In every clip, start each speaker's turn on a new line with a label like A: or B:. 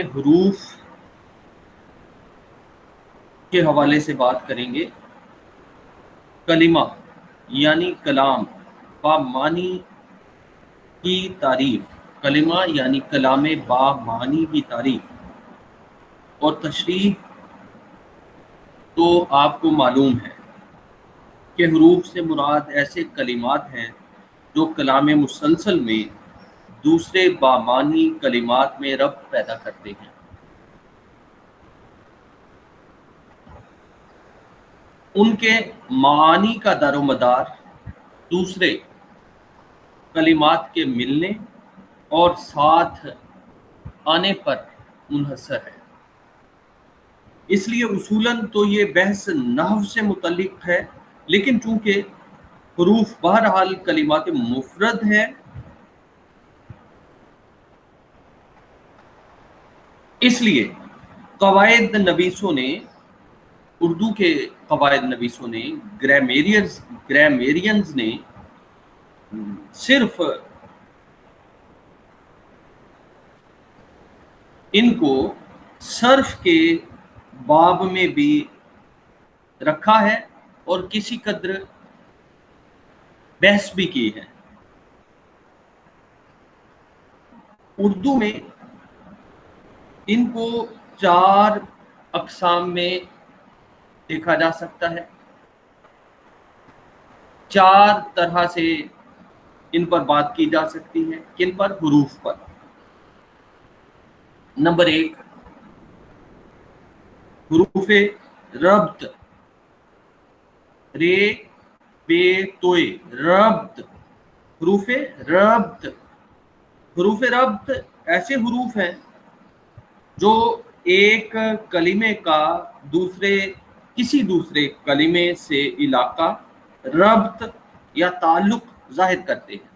A: حروف کے حوالے سے بات کریں گے۔ کلمہ یعنی کلام با معنی کی تعریف، کلمہ یعنی کلام با معنی کی تعریف اور تشریح تو آپ کو معلوم ہے کہ حروف سے مراد ایسے کلمات ہیں جو کلام مسلسل میں دوسرے بامعنی کلمات میں ربط پیدا کرتے ہیں۔ ان کے معانی کا دار و مدار دوسرے کلمات کے ملنے اور ساتھ آنے پر منحصر ہے۔ اس لیے اصولاً تو یہ بحث نحو سے متعلق ہے، لیکن چونکہ حروف بہرحال کلمات مفرد ہیں، اس لیے قواعد نویسوں نے، اردو کے قواعد نویسوں نے، گرامیرینز نے صرف ان کو صرف کے باب میں بھی رکھا ہے اور کسی قدر بحث بھی کی ہے۔ اردو میں ان کو 4 اقسام میں دیکھا جا سکتا ہے، 4 طرح سے ان پر بات کی جا سکتی ہے۔ کن پر؟ حروف پر۔ نمبر 1، حروف ربط، رے بے توئے، ربط، حروف ربط۔ حروف ربط ایسے حروف ہیں جو ایک کلمے کا کسی دوسرے کلمے سے علاقہ، ربط یا تعلق ظاہر کرتے ہیں۔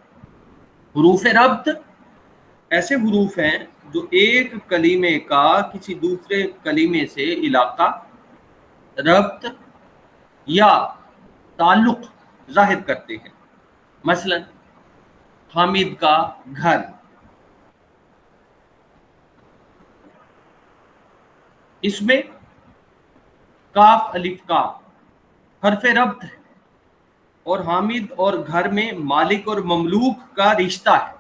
A: حروف ربط ایسے حروف ہیں جو ایک کلمے کا کسی دوسرے کلمے سے علاقہ، ربط یا تعلق ظاہر کرتے ہیں۔ مثلا حامد کا گھر، اس میں کاف الف کا حرف ربط ہے اور حامد اور گھر میں مالک اور مملوک کا رشتہ ہے۔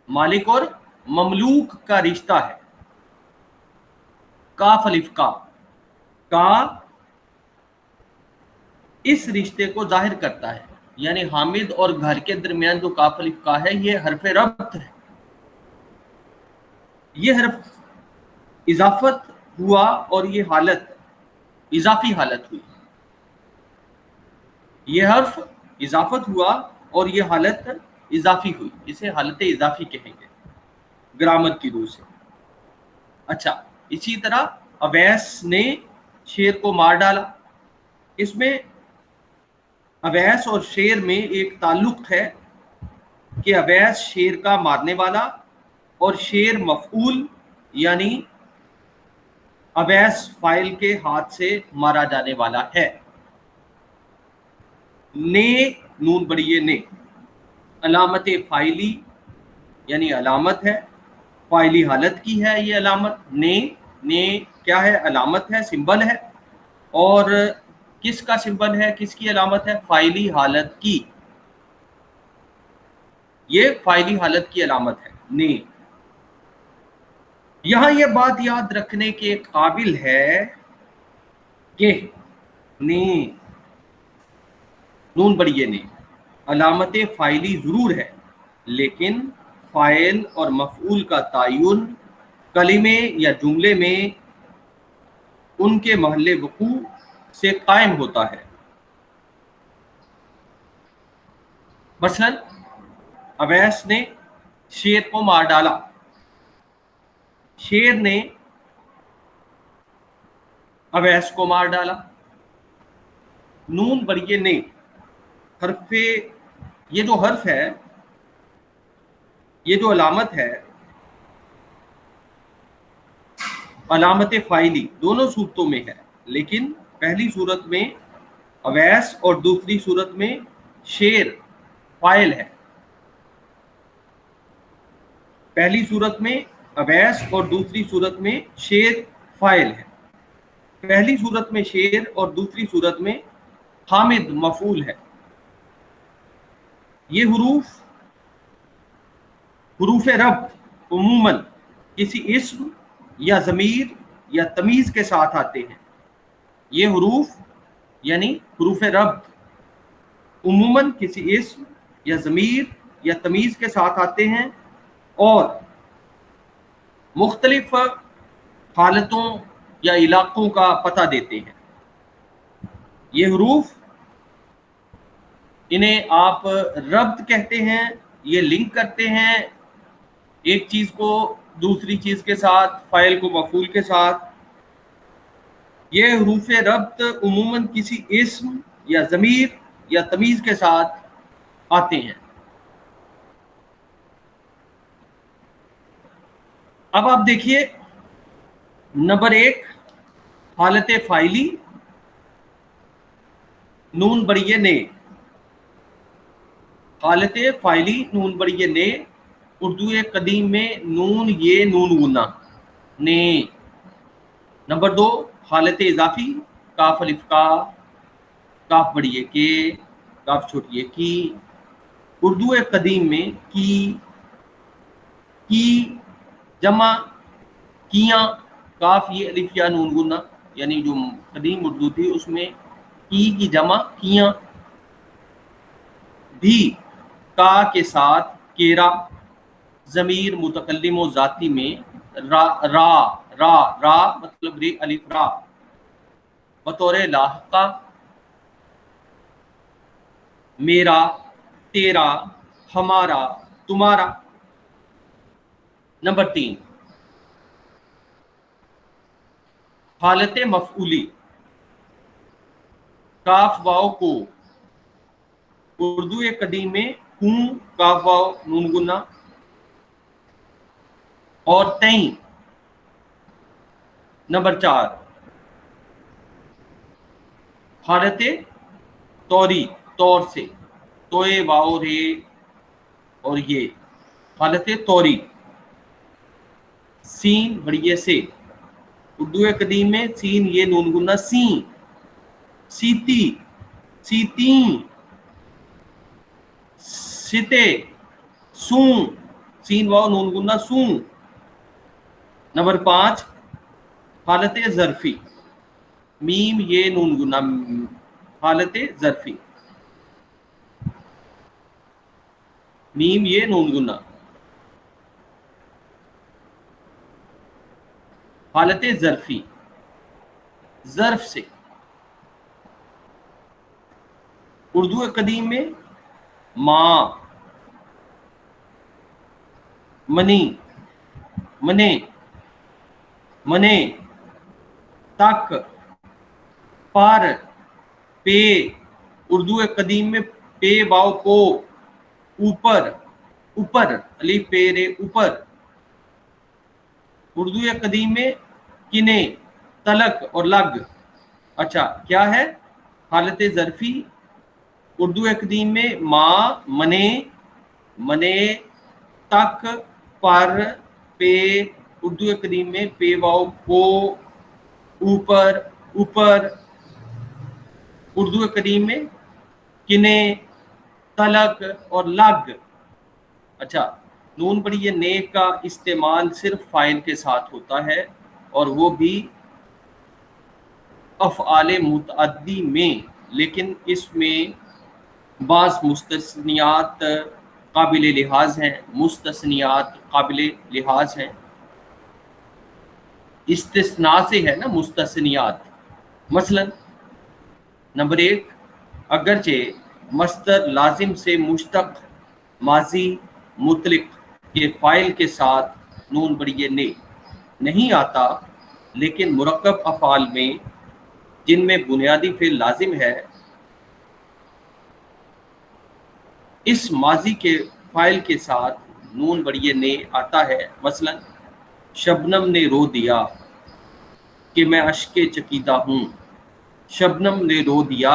A: مالک اور مملوک کا رشتہ ہے۔ کاف الف کا اس رشتے کو ظاہر کرتا ہے، یعنی حامد اور گھر کے درمیان جو کاف الف کا ہے یہ حرف ربط ہے۔ یہ حرف اضافت ہوا اور یہ حالت اضافی حالت ہوئی۔ یہ حرف اضافت ہوا اور یہ حالت اضافی ہوئی، اسے حالت اضافی کہیں گے گرامر کی روح سے۔ اچھا، اسی طرح اویس نے شیر کو مار ڈالا، اس میں اویس اور شیر میں ایک تعلق ہے کہ اویس شیر کا مارنے والا اور شیر مفعول یعنی اویس فاعل کے ہاتھ سے مارا جانے والا ہے۔ نے، نون بڑی نے، علامت فاعلی یعنی علامت ہے، فاعلی حالت کی ہے یہ علامت۔ نے کیا ہے؟ علامت ہے، سمبل ہے، اور کس کا سمبل ہے، کس کی علامت ہے؟ فاعلی حالت کی۔ یہ فاعلی حالت کی علامت ہے نے۔ یہاں یہ بات یاد رکھنے کے قابل ہے کہ نے، نون بڑی نے، علامت فاعلی ضرور ہے، لیکن فاعل اور مفعول کا تعین کلمے یا جملے میں ان کے محل وقوع سے قائم ہوتا ہے۔ مثلا اویس نے شیر کو مار ڈالا، شیر نے اویس کو مار ڈالا۔ نون بڑی نے، حرف، یہ جو حرف ہے، یہ جو علامت ہے، علامت فاعلی دونوں صورتوں میں ہے، لیکن پہلی صورت میں اویس اور دوسری صورت میں شیر فاعل ہے۔ پہلی صورت میں اویس اور دوسری صورت میں شیر فاعل ہے. پہلی صورت میں شیر اور دوسری صورت میں حامد مفعول ہے. یہ حروف ربط عموماً کسی اسم یا ضمیر یا تمیز کے ساتھ آتے ہیں. یہ حروف یعنی حروف ربط عموماً کسی اسم یا ضمیر یا تمیز کے ساتھ آتے ہیں اور مختلف حالتوں یا علاقوں کا پتہ دیتے ہیں. یہ حروف انہیں آپ ربط کہتے ہیں. یہ لنک کرتے ہیں ایک چیز کو دوسری چیز کے ساتھ، فاعل کو مفعول کے ساتھ. یہ حروف ربط عموماً کسی اسم یا ضمیر یا تمیز کے ساتھ آتے ہیں. اب آپ دیکھیے نمبر 1 حالت فاعلی نون بڑی نے. حالت فاعلی نون بڑی نے اردو قدیم میں نون یہ نون گنا نے. نمبر 2 حالت اضافی کاف الف کا، کاف بڑی کے، کاف چھوٹی کی. اردو قدیم میں کی جمع کیاں، کاف یہ الف یا نون گنا، یعنی جو قدیم اردو تھی اس میں کی جمع کیاں. بھی کا کے ساتھ کیرا. ضمیر متکلم و ذاتی میں را را را را مطلب ری الف را بطور لاحقہ. میرا، تیرا، ہمارا، تمہارا. نمبر 3 حالت مفعولی کاف واو کو اردو قدیم میں ہوں کاف واو نون گنا اور تئیں. نمبر 4 حالت توری طور سے توئے واؤ رے اور یہ حالت توری. سین بڑی سے اردو قدیم میں سین یہ نون گنا سین. سیتی، سیتیں، ستے، سوں، سین واؤ نون گنا سوں. نمبر 5 حالت ظرفی میم یہ نون گنا حالت ظرفی میم یہ نون گنا. حالت ظرفی ظرف سے اردو قدیم میں ماں، منی، منے، منے، تک، پر، پے. اردو قدیم میں پے واؤ کو اوپر، اوپر الف پے رے اوپر. اردو قدیم میں کنے، تلک اور لگ. اچھا کیا ہے حالت ظرفی اردو قدیم میں ماں، منے، منے، تک، پر، پے. اردو قدیم میں پے واؤ کو اوپر، اوپر. اردو قدیم میں کنے، تلک اور لگ. اچھا نون بڑی یہ نے کا استعمال صرف فاعل کے ساتھ ہوتا ہے اور وہ بھی افعال متعدی میں، لیکن اس میں بعض مستثنیات قابل لحاظ ہیں. مستثنیات قابل لحاظ ہیں، استثناء سے ہے نا مستثنیات. مثلا نمبر 1 اگرچہ مصدر لازم سے مشتق ماضی مطلق کے فاعل کے ساتھ نون بڑی نے نہیں آتا، لیکن مرکب افعال میں جن میں بنیادی فعل لازم ہے اس ماضی کے فاعل کے ساتھ نون بڑی نے آتا ہے. مثلا شبنم نے رو دیا کہ میں اشک چکیدہ ہوں. شبنم نے رو دیا،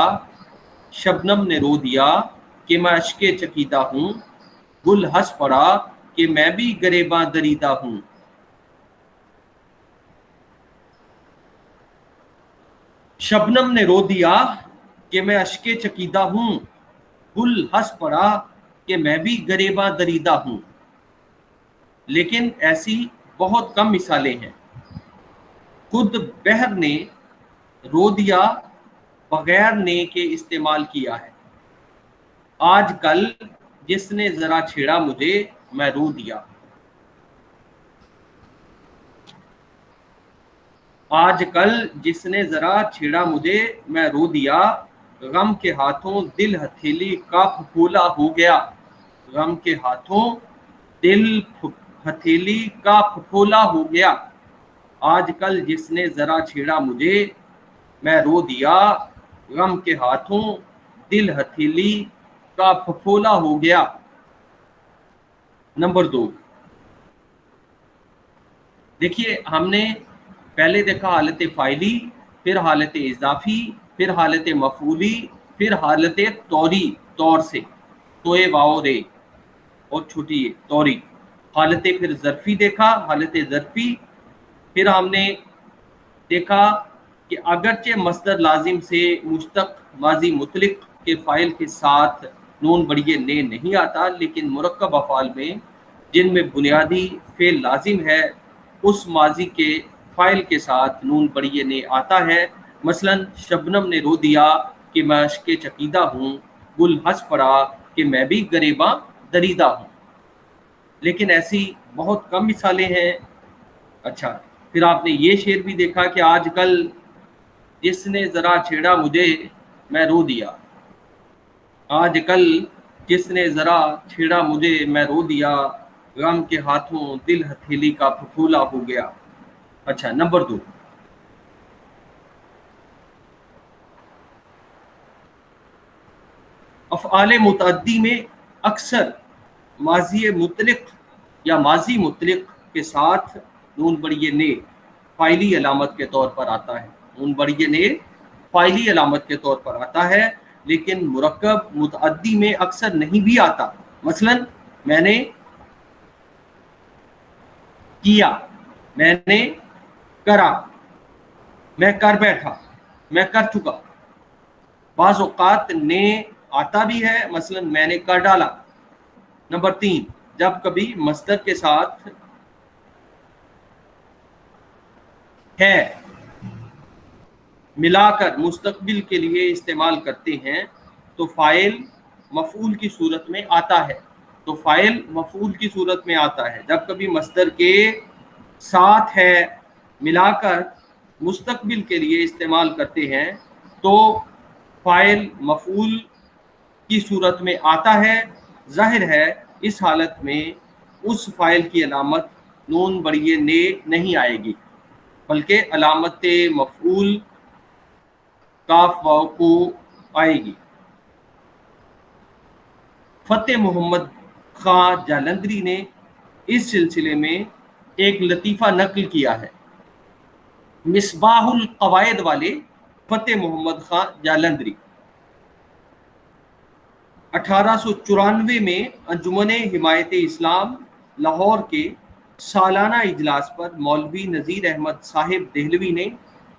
A: شبنم نے رو دیا کہ میں اشک چکیدہ ہوں. گل ہنس پڑا کہ میں بھی گریباں دریدہ ہوں. शबनम ने रो दिया कि मैं अश्के चकीदा हूँ, गुल हंस पड़ा कि मैं भी गरेबा दरीदा हूँ। लेकिन ऐसी बहुत कम मिसालें हैं। खुद बहर ने रो दिया बगैर ने के इस्तेमाल किया है। आज कल जिसने जरा छेड़ा मुझे मैं रो दिया। आज कल जिसने जरा छेड़ा मुझे मैं रो दिया, गम के हाथों दिल हथेली का फफोला हो गया। गम के हाथों दिल हथेली का फफोला हो गया। आजकल जिसने जरा छेड़ा मुझे मैं रो दिया, गम के हाथों दिल हथेली का फफोला हो गया। नंबर 2, देखिए हमने पहले देखा हालत फ़ाइली, फिर हालत इजाफी, फिर हालत मफूली, फिर हालत तौरी, तौर से तोए वाओ रे और छोटी तौरी। हालत फिर ज़र्फ़ी देखा, हालत ज़र्फ़ी, फिर हमने देखा कि अगरचे मस्दर लाजिम से मुश्तक माजी मुतलिक के फ़ाइल के साथ नून बड़िए ने नहीं आता, लेकिन मुरक्कब अफ़ाल में जिनमें बुनियादी फ़ेल लाजिम है उस माजी के फ़ाइल के साथ नून बड़िए ने आता है। मसलन शबनम ने रो दिया कि मैं अश्के चकीदा हूँ, गुल हंस पड़ा कि मैं भी गरेबा दरीदा हूँ। लेकिन ऐसी बहुत कम मिसालें हैं। अच्छा, फिर आपने ये शेर भी देखा कि आजकल जिसने ज़रा छेड़ा मुझे मैं रो दिया। आजकल जिसने ज़रा छेड़ा मुझे मैं रो दिया, गम के हाथों दिल हथेली का फफूला हो गया। अच्छा, नंबर 2, अफ़आल मुतअद्दी में अक्सर माजी मुतलिक या माजी मुतलिक के साथ नून बड़िए ने फ़ाइली अलामत के तौर पर आता है। नून बड़िए ने फ़ाइली अलामत के तौर पर आता है, लेकिन मुरक्कब मुतअद्दी में अक्सर नहीं भी आता। मसलन मैंने किया, मैंने करा, मैं कर बैठा, मैं कर चुका। बाज़ औक़ात ने आता भी है, मसलन मैंने कर डाला। नंबर 3, जब कभी मस्दर के साथ है मिलाकर मुस्तकबिल के लिए इस्तेमाल करते हैं तो फ़ाइल मफ़ऊल की सूरत में आता है। तो फ़ाइल मफ़ऊल की सूरत में आता है। जब कभी मस्दर के साथ है मिलाकर मुस्तकबिल के लिए इस्तेमाल करते हैं तो फ़ाइल मफ़ऊल की सूरत में आता है। ज़ाहिर है इस हालत में उस फ़ाइल की अलामत नून बड़िए ने नहीं आएगी, बल्कि अलामत मफ़ऊल काफ वाव को आएगी। फ़तेह मोहम्मद खां जालंधरी ने इस सिलसिले में एक लतीफ़ा नकल किया है। मिसबाहुल कवायद वाले फ़तेह मोहम्मद खां जालंधरी 1894 में अंजुमन हिमायत इस्लाम लाहौर के सालाना इजलास पर मौलवी नज़ीर अहमद साहिब देहलवी ने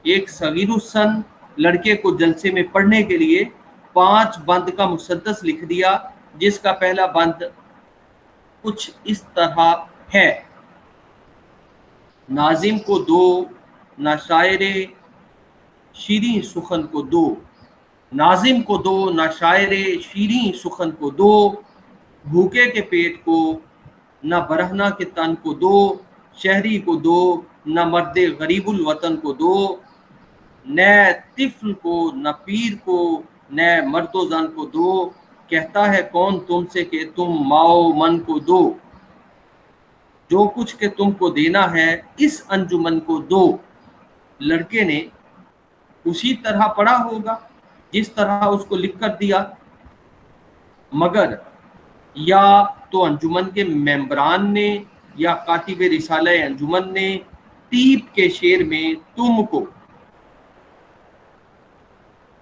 A: एक सगीरुस्सन लड़के को जलसे में पढ़ने के लिए 5 बंद का मुसद्दस लिख दिया, जिसका पहला बंद कुछ इस तरह है। नाजिम को दो ना शायरे शीरीं सुखन को दो, नाजिम को दो ना शायरे शीरीं सुखन को दो, भूखे के पेट को न बरहना के तन को दो, शहरी को दो न मर्दे गरीबुल वतन को दो, न तिफ्ल को न पीर को न मर्दो जन को दो, कहता है कौन तुमसे कि तुम माओ मन को दो, जो कुछ के तुमको देना है इस अंजुमन को दो। लड़के ने उसी तरह पढ़ा होगा जिस तरह उसको लिख कर दिया, मगर या तो अंजुमन के मेंबरान ने या कातिब रिसाला अंजुमन ने तीब के शेर में तुमको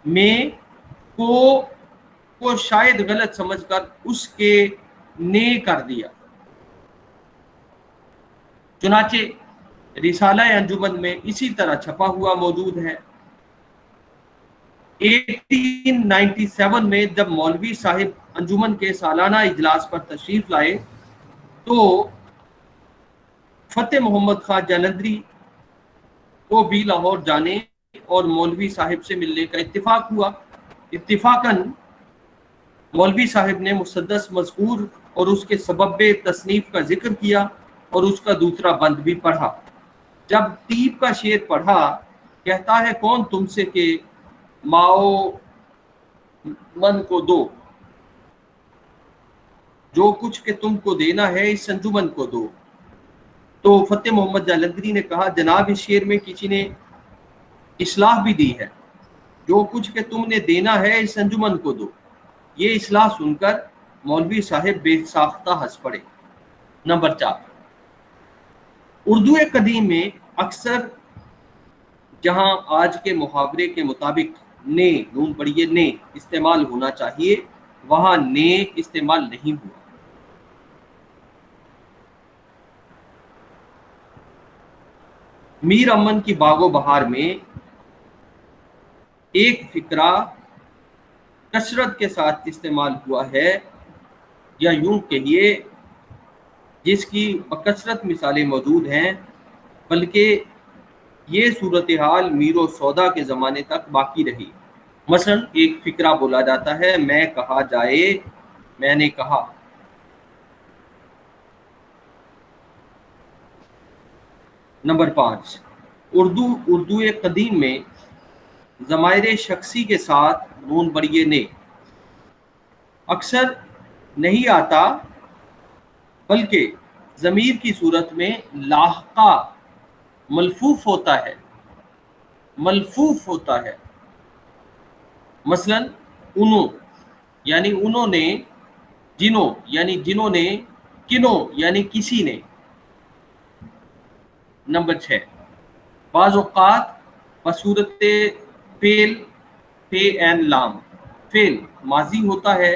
A: में को शायद गलत समझकर उसके ने कर दिया। चुनाचे रिसाला अंजुमन में इसी तरह छपा हुआ मौजूद है। 1897 में जब मौलवी साहिब अंजुमन के सालाना इजलास पर तशरीफ लाए तो फतेह मोहम्मद खान जालंधरी को भी लाहौर जाने और मौलवी साहिब से मिलने का इत्तेफाक हुआ। इत्तेफाकन मौलवी साहिब ने मुसद्दस मज़कूर और उसके सबब तसनीफ का जिक्र किया और उसका दूसरा बंद भी पढ़ा। जब तीब का शेर पढ़ा, कहता है कौन तुमसे के माओ मन को दो, जो कुछ के तुमको देना है इस अंजुमन को दो, तो फतेह मोहम्मद जालंधरी ने कहा जनाब इस शेर में किसी ने इस्लाह भी दी है, जो कुछ के तुमने देना है इस अंजुमन को दो। ये इस्लाह सुनकर मौलवी साहिब बेसाख्ता हंस पड़े। नंबर 4, उर्दू कदीम में अक्सर जहां आज के मुहावरे के मुताबिक ने नून पढ़िए ने इस्तेमाल होना चाहिए, वहां ने इस्तेमाल नहीं हुआ। मीर अमन की बागो बहार में एक फिक्रा कसरत के साथ इस्तेमाल हुआ है, या यूं कहिए जिसकी बकसरत मिसालें मौजूद हैं, बल्कि ये सूरत हाल मीरो सौदा के ज़माने तक बाकी रही। मसलन एक फिक्रा बोला जाता है, मैं कहा जाए मैंने कहा। नंबर 5, उर्दू कदीम में ज़माइर शख्सी के साथ नून बरिए ने अक्सर नहीं आता, बल्कि ज़मीर की सूरत में लाहका मलफूफ होता है, मलफूफ होता है। मसलन उनो यानी उन्होंने, जिनो यानी जिन्होंने, किनो यानी किसी ने। नंबर 6, बाज़ औक़ात बसूरत फेल फे एन लाम, फेल माजी होता है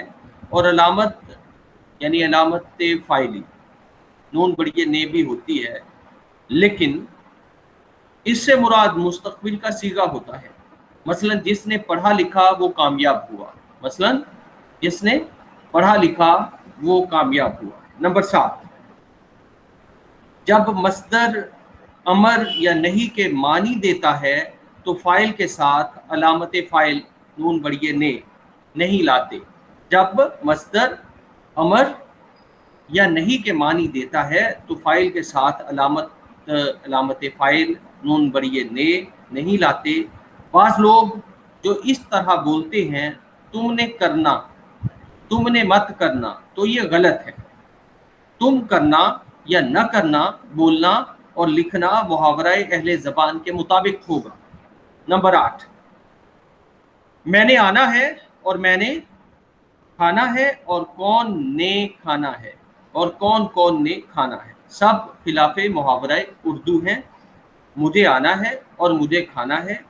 A: और अलामत यानी अलामत फ़ाइली नून बड़िए ने भी होती है, लेकिन इससे मुराद मुस्तक़बिल का सीगा होता है। मसलन जिसने पढ़ा लिखा वो कामयाब हुआ, मसलन जिसने पढ़ा लिखा वो कामयाब हुआ। नंबर 7, जब मस्दर अमर या नहीं के मानी देता है तो फाइल के साथ अलामत फ़ाइल नून बड़िए ने नहीं लाते। जब मस्दर अमर या नहीं के मानी देता है तो फाइल के साथ अलामत फ़ाइल नून बड़िए ने नहीं लाते। बाज़ लोग जो इस तरह बोलते हैं तुमने करना, तुमने मत करना, तो ये गलत है। तुम करना या न करना बोलना और लिखना मुहावराए अहले ज़बान के मुताबिक होगा। नंबर 8, मैंने आना है और मैंने खाना है और कौन ने खाना है और कौन कौन ने खाना है, सब खिलाफे मुहावराए उर्दू हैं। मुझे आना है और मुझे खाना है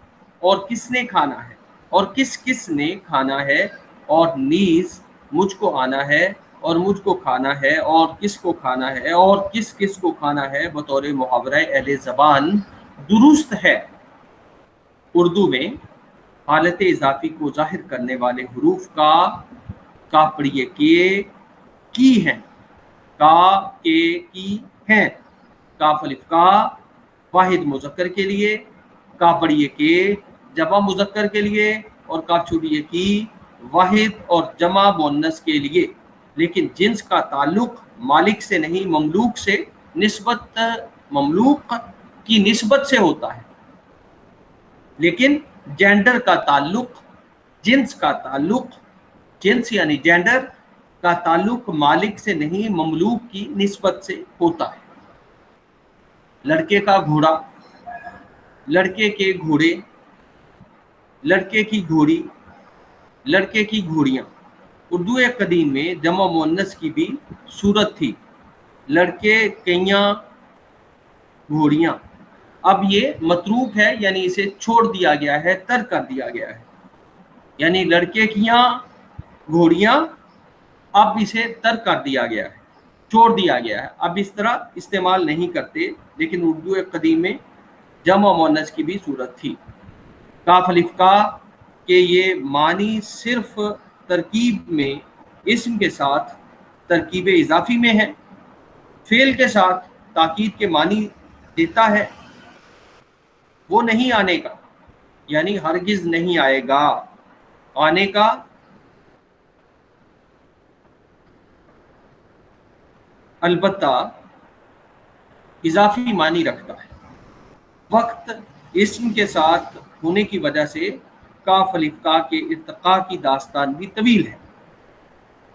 A: और किसने खाना है और किस किस ने खाना है, और नीज़ मुझको आना है और मुझको खाना है और किसको खाना है और किस किस को खाना है बतौर मुहावरा अहले ज़बान दुरुस्त है। उर्दू में हालत इजाफी को जाहिर करने वाले हरूफ का पढ़िए के की हैं, का के की हैं, काफ अलिफ का वाहिद मुज़क्कर के लिए, का पढ़िए के जमा मुज़क्कर के लिए, और काफ छुड़िए की वाहिद और जमा मुअन्नस के लिए। लेकिन जिन्स का ताल्लुक मालिक से नहीं ममलूक से ममलूक की निस्बत से होता है, लेकिन जेंडर का ताल्लुक जिन्स यानी जेंडर का ताल्लुक मालिक से नहीं ममलूक की निस्बत से होता है। लड़के का घोड़ा, लड़के के घोड़े, लड़के की घोड़ी, लड़के की घोड़ियाँ। उर्दू कदीम में जमा मुअन्नस की भी सूरत थी, लड़के कइयाँ घोड़ियाँ। अब ये मतरूक है, यानी इसे छोड़ दिया गया है, तर्क कर दिया गया है, यानी लड़के कियाँ घोड़ियाँ, अब इसे तर्क कर दिया गया है, छोड़ दिया गया है, अब इस तरह इस्तेमाल नहीं करते। लेकिन उर्दू कदीम में जमा मुअन्नस की भी सूरत थी। काफ अलिफ का کہ یہ معنی صرف ترکیب میں اسم کے ساتھ ترکیب اضافی میں ہے، فعل کے ساتھ تاکید کے معنی دیتا ہے، وہ نہیں آنے کا، یعنی ہرگز نہیں آئے گا، آنے کا البتہ اضافی معنی رکھتا ہے۔ وقت اسم کے ساتھ ہونے کی وجہ سے کاف الف کا کے ارتقاء کی داستان بھی طویل ہے۔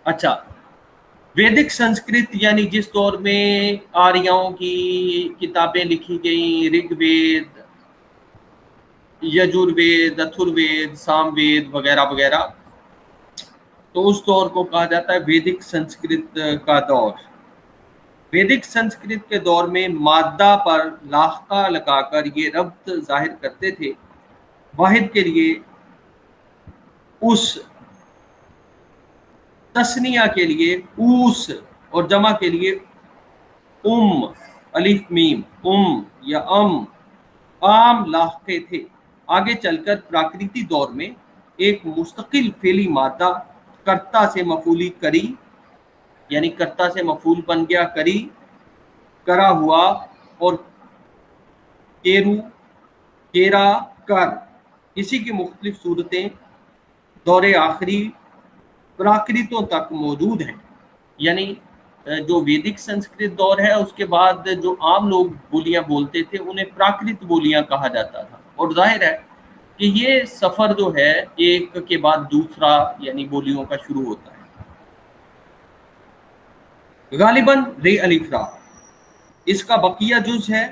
A: اچھا، ویدک سنسکرت یعنی جس دور میں آریاؤں کی کتابیں لکھی گئیں، رگ وید، یجوروید، اتھروید، سام وید وغیرہ وغیرہ، تو اس دور کو کہا جاتا ہے ویدک سنسکرت کا دور۔ ویدک سنسکرت کے دور میں مادہ پر لاحقہ لگا کر یہ ربط ظاہر کرتے تھے، واحد کے لیے اس، تثنیہ کے لیے اوس، اور جمع کے لیے الف میم، یا عام لاحقے تھے۔ آگے چل کر پراکریتی دور میں ایک مستقل فعلی مادہ کرتا سے مفعولی کری، یعنی کرتا سے مفعول بن گیا، کری، کرا ہوا، اور کیرو، کیرا، کر، اسی کی مختلف صورتیں دور آخری پراکرتوں تک موجود ہیں۔ یعنی جو ویدک سنسکرت دور ہے، اس کے بعد جو عام لوگ بولیاں بولتے تھے انہیں پراکرت بولیاں کہا جاتا تھا، اور ظاہر ہے کہ یہ سفر جو ہے ایک کے بعد دوسرا یعنی بولیوں کا شروع ہوتا ہے۔ غالباً رے الف را اس کا بقیہ جز ہے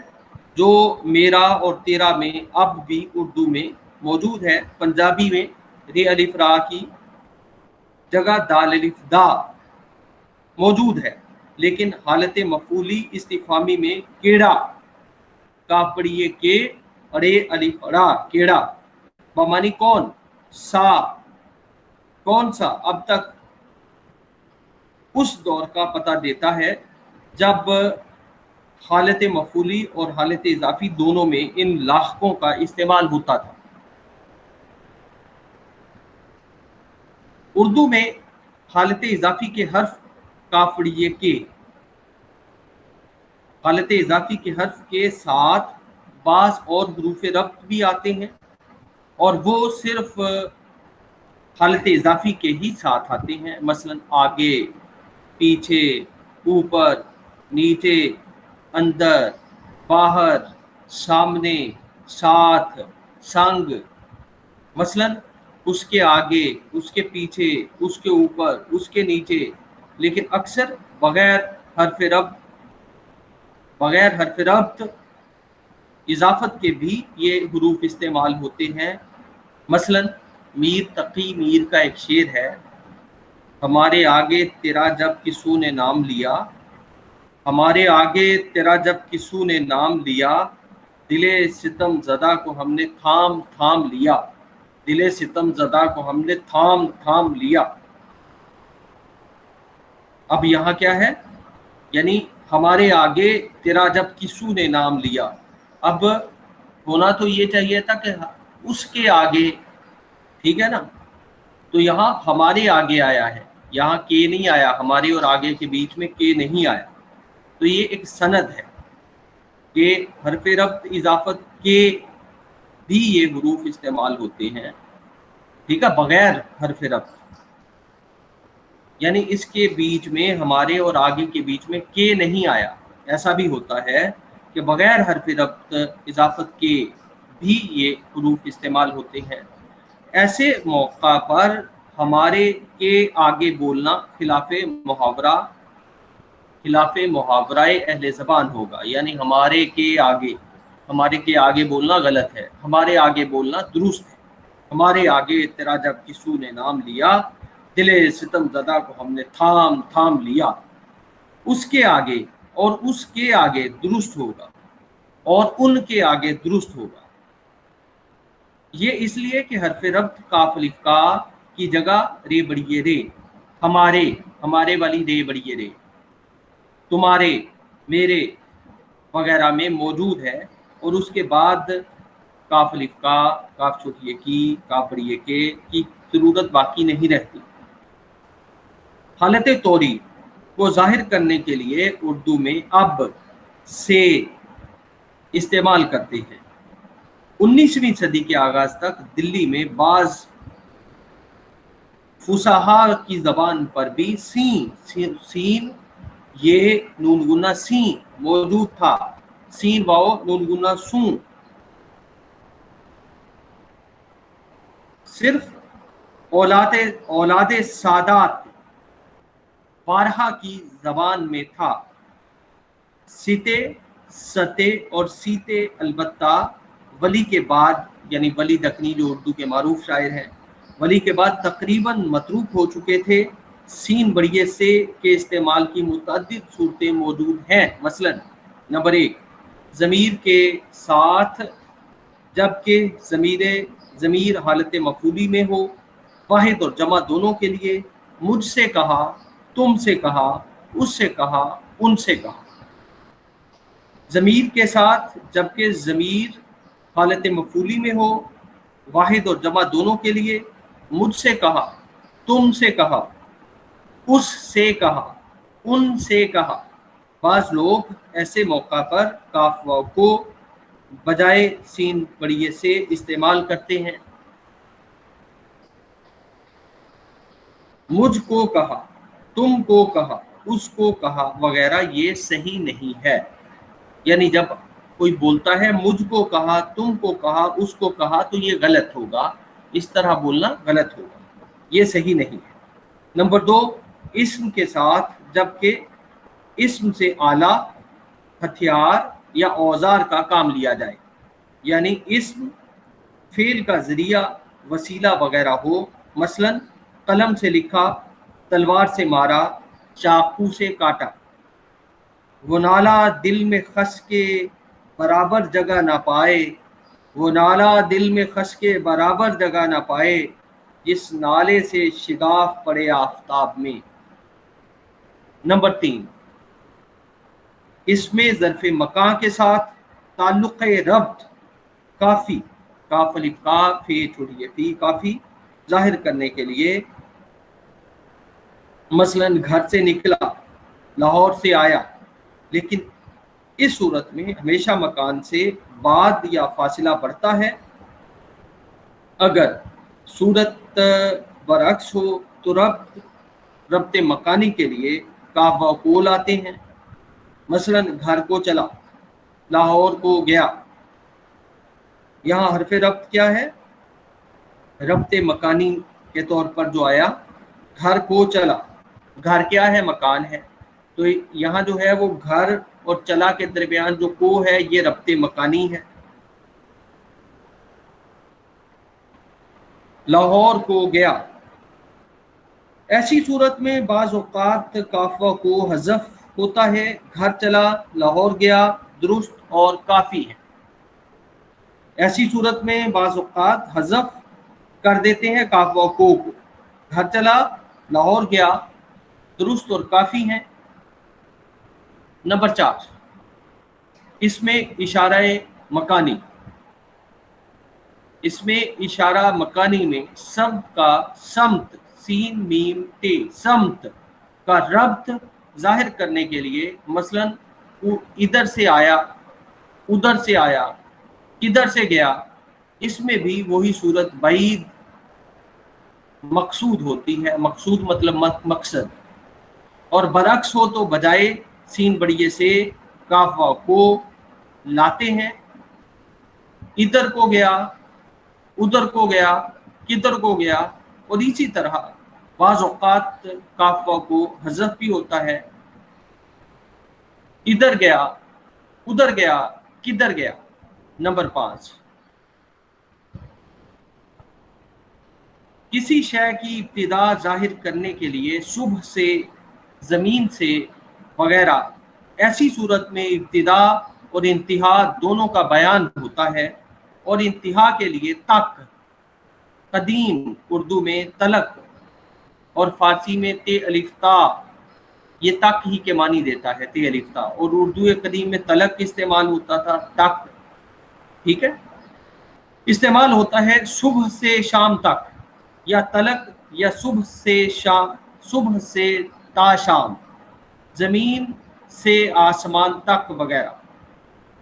A: جو میرا اور تیرا میں اب بھی اردو میں موجود ہے۔ پنجابی میں رے الف را کی جگہ دال الف دا موجود ہے، لیکن حالت مفعولی استفہامی میں کیڑا، کاف پڑھیے کے، رے الف را، کیڑا، بمانی کون، سا، کون سا، اب تک اس دور کا پتہ دیتا ہے جب حالت مفعولی اور حالت اضافی دونوں میں ان لاحقوں کا استعمال ہوتا تھا۔ اردو میں حالت اضافی کے حرف کاف پڑھیے کے، حالت اضافی کے حرف کے ساتھ بعض اور حروف ربط بھی آتے ہیں، اور وہ صرف حالت اضافی کے ہی ساتھ آتے ہیں، مثلا آگے، پیچھے، اوپر، نیچے، اندر، باہر، سامنے، ساتھ، سنگ، مثلا اس کے آگے، اس کے پیچھے، اس کے اوپر، اس کے نیچے، لیکن اکثر بغیر حرف ربط اضافت کے بھی یہ حروف استعمال ہوتے ہیں۔ مثلا میر تقی میر کا ایک شعر ہے، ہمارے آگے تیرا جب کسو نے نام لیا، ہمارے آگے تیرا جب کسو نے نام لیا، دل ستم زدہ کو ہم نے تھام تھام لیا، دل ستم زدہ کو ہم نے تھام تھام لیا۔ اب یہاں کیا ہے، یعنی ہمارے آگے تیرا جب کسو نے نام لیا، اب ہونا تو یہ چاہیے تھا کہ اس کے آگے، ٹھیک ہے نا، تو یہاں ہمارے آگے آیا ہے، یہاں کے نہیں آیا، ہمارے اور آگے کے بیچ میں کے نہیں آیا، تو یہ ایک سند ہے کہ حرف ربط اضافت کے بھی یہ حروف استعمال ہوتے ہیں، ٹھیک ہے، بغیر حرف ربط، یعنی اس کے بیچ میں، ہمارے اور آگے کے بیچ میں کے نہیں آیا۔ ایسا بھی ہوتا ہے کہ بغیر حرف ربط اضافت کے بھی یہ حروف استعمال ہوتے ہیں۔ ایسے موقع پر ہمارے کے آگے بولنا خلاف محاورہ اہل زبان ہوگا، یعنی ہمارے کے آگے بولنا غلط ہے، ہمارے آگے بولنا درست ہے۔ ہمارے آگے تیرا جب کسو نے نام لیا، دل ستم زدہ کو ہم نے تھام تھام لیا، اس کے آگے اور اس کے آگے درست ہوگا، اور ان کے آگے درست ہوگا۔ یہ اس لیے کہ حرف ربط کاف الف کا کی جگہ رے بڑیے رے، ہمارے والی رے بڑیے رے، تمہارے، میرے وغیرہ میں موجود ہے، اور اس کے بعد کاف الف کا، کاف چھوٹی کی، کاف بڑی کے کی ضرورت باقی نہیں رہتی۔ حالت طوری کو ظاہر کرنے کے لیے اردو میں اب سے استعمال کرتے ہیں۔ 19ویں صدی کے آغاز تک دلی میں بعض فصحا کی زبان پر بھی سین یہ نون گنا سین موجود تھا، سین واؤ نون گنا سون۔ صرف اولاد سادات بارہا کی زبان میں تھا، سیتے ستے اور سیتے البتہ ولی کے بعد، یعنی ولی دکنی جو اردو کے معروف شاعر ہیں، ولی کے بعد تقریباً متروک ہو چکے تھے۔ سین بڑیے سے کے استعمال کی متعدد صورتیں موجود ہیں، مثلا نمبر 1 ضمیر کے ساتھ جبکہ ضمیر حالت مفعولی میں ہو، واحد اور جمع دونوں کے لیے، مجھ سے کہا، تم سے کہا، اس سے کہا، ان سے کہا۔ ضمیر کے ساتھ جبکہ ضمیر حالت مفعولی میں ہو، واحد اور جمع دونوں کے لیے، مجھ سے کہا، تم سے کہا، اس سے کہا، ان سے کہا۔ بعض لوگ ایسے موقع پر کاف واو کو بجائے سین بڑیے سے استعمال کرتے ہیں۔ مجھ کو کہا، تم کو کہا، اس کو کہا وغیرہ یہ صحیح نہیں ہے۔ یعنی جب کوئی بولتا ہے مجھ کو کہا، تم کو کہا، اس کو کہا، تو یہ غلط ہوگا، اس طرح بولنا غلط ہوگا، یہ صحیح نہیں ہے۔ نمبر 2 اسم کے ساتھ جبکہ اسم سے آلہ، ہتھیار یا اوزار کا کام لیا جائے، یعنی اسم فعل کا ذریعہ، وسیلہ وغیرہ ہو، مثلا قلم سے لکھا، تلوار سے مارا، چاقو سے کاٹا۔ وہ نالا دل میں خس کے برابر جگہ نہ پائے، وہ نالا دل میں خس کے برابر جگہ نہ پائے، جس نالے سے شگاف پڑے آفتاب میں۔ نمبر 3 اس میں ظرف مکان کے ساتھ تعلق ربط کافی، کاف الف کاف فی چھوٹی فی کافی ظاہر کرنے کے لیے، مثلا گھر سے نکلا، لاہور سے آیا، لیکن اس صورت میں ہمیشہ مکان سے بعد یا فاصلہ بڑھتا ہے۔ اگر صورت برعکس ہو تو ربط مکانی کے لیے کاف واو کو لاتے ہیں، مثلا گھر کو چلا، لاہور کو گیا۔ یہاں حرف ربط کیا ہے؟ ربط مکانی کے طور پر جو آیا، گھر کو چلا، گھر کیا ہے؟ مکان ہے، تو یہاں جو ہے وہ گھر اور چلا کے درمیان جو کو ہے یہ ربط مکانی ہے۔ لاہور کو گیا، ایسی صورت میں بعض اوقات کافہ کو حذف ہوتا ہے، گھر چلا، لاہور گیا درست اور کافی ہے۔ ایسی صورت میں بعض اوقات حذف کر دیتے ہیں کافہ کو، گھر چلا، لاہور گیا درست اور کافی ہیں۔ نمبر 4 اس میں اشارہ مکانی، اس میں اشارہ مکانی میں سمت کا، سمت سین میم تے، سمت کا ربط ظاہر کرنے کے لیے، مثلا ادھر سے آیا، ادھر سے آیا، کدھر سے گیا، اس میں بھی وہی صورت بعید مقصود ہوتی ہے، مقصود مطلب مقصد، اور برعکس ہو تو بجائے سین بڑیے سے کاف واو کو لاتے ہیں۔ ادھر کو گیا، ادھر کو گیا، کدھر کو گیا، اور اسی طرح بعض اوقات کاف واو کو حذف بھی ہوتا ہے، ادھر گیا، ادھر گیا، کدھر گیا۔ نمبر 5 کسی شے کی ابتدا ظاہر کرنے کے لیے صبح سے، زمین سے وغیرہ، ایسی صورت میں ابتدا اور انتہا دونوں کا بیان ہوتا ہے، اور انتہا کے لیے تک، قدیم اردو میں تلک اور فارسی میں تے الف تا، یہ تک ہی کے معنی دیتا ہے تے الف تا، اور اردو قدیم میں تلک استعمال ہوتا تھا، تک، ٹھیک ہے۔ استعمال ہوتا ہے صبح سے شام تک یا تلک یا صبح سے تا شام، زمین سے آسمان تک وغیرہ۔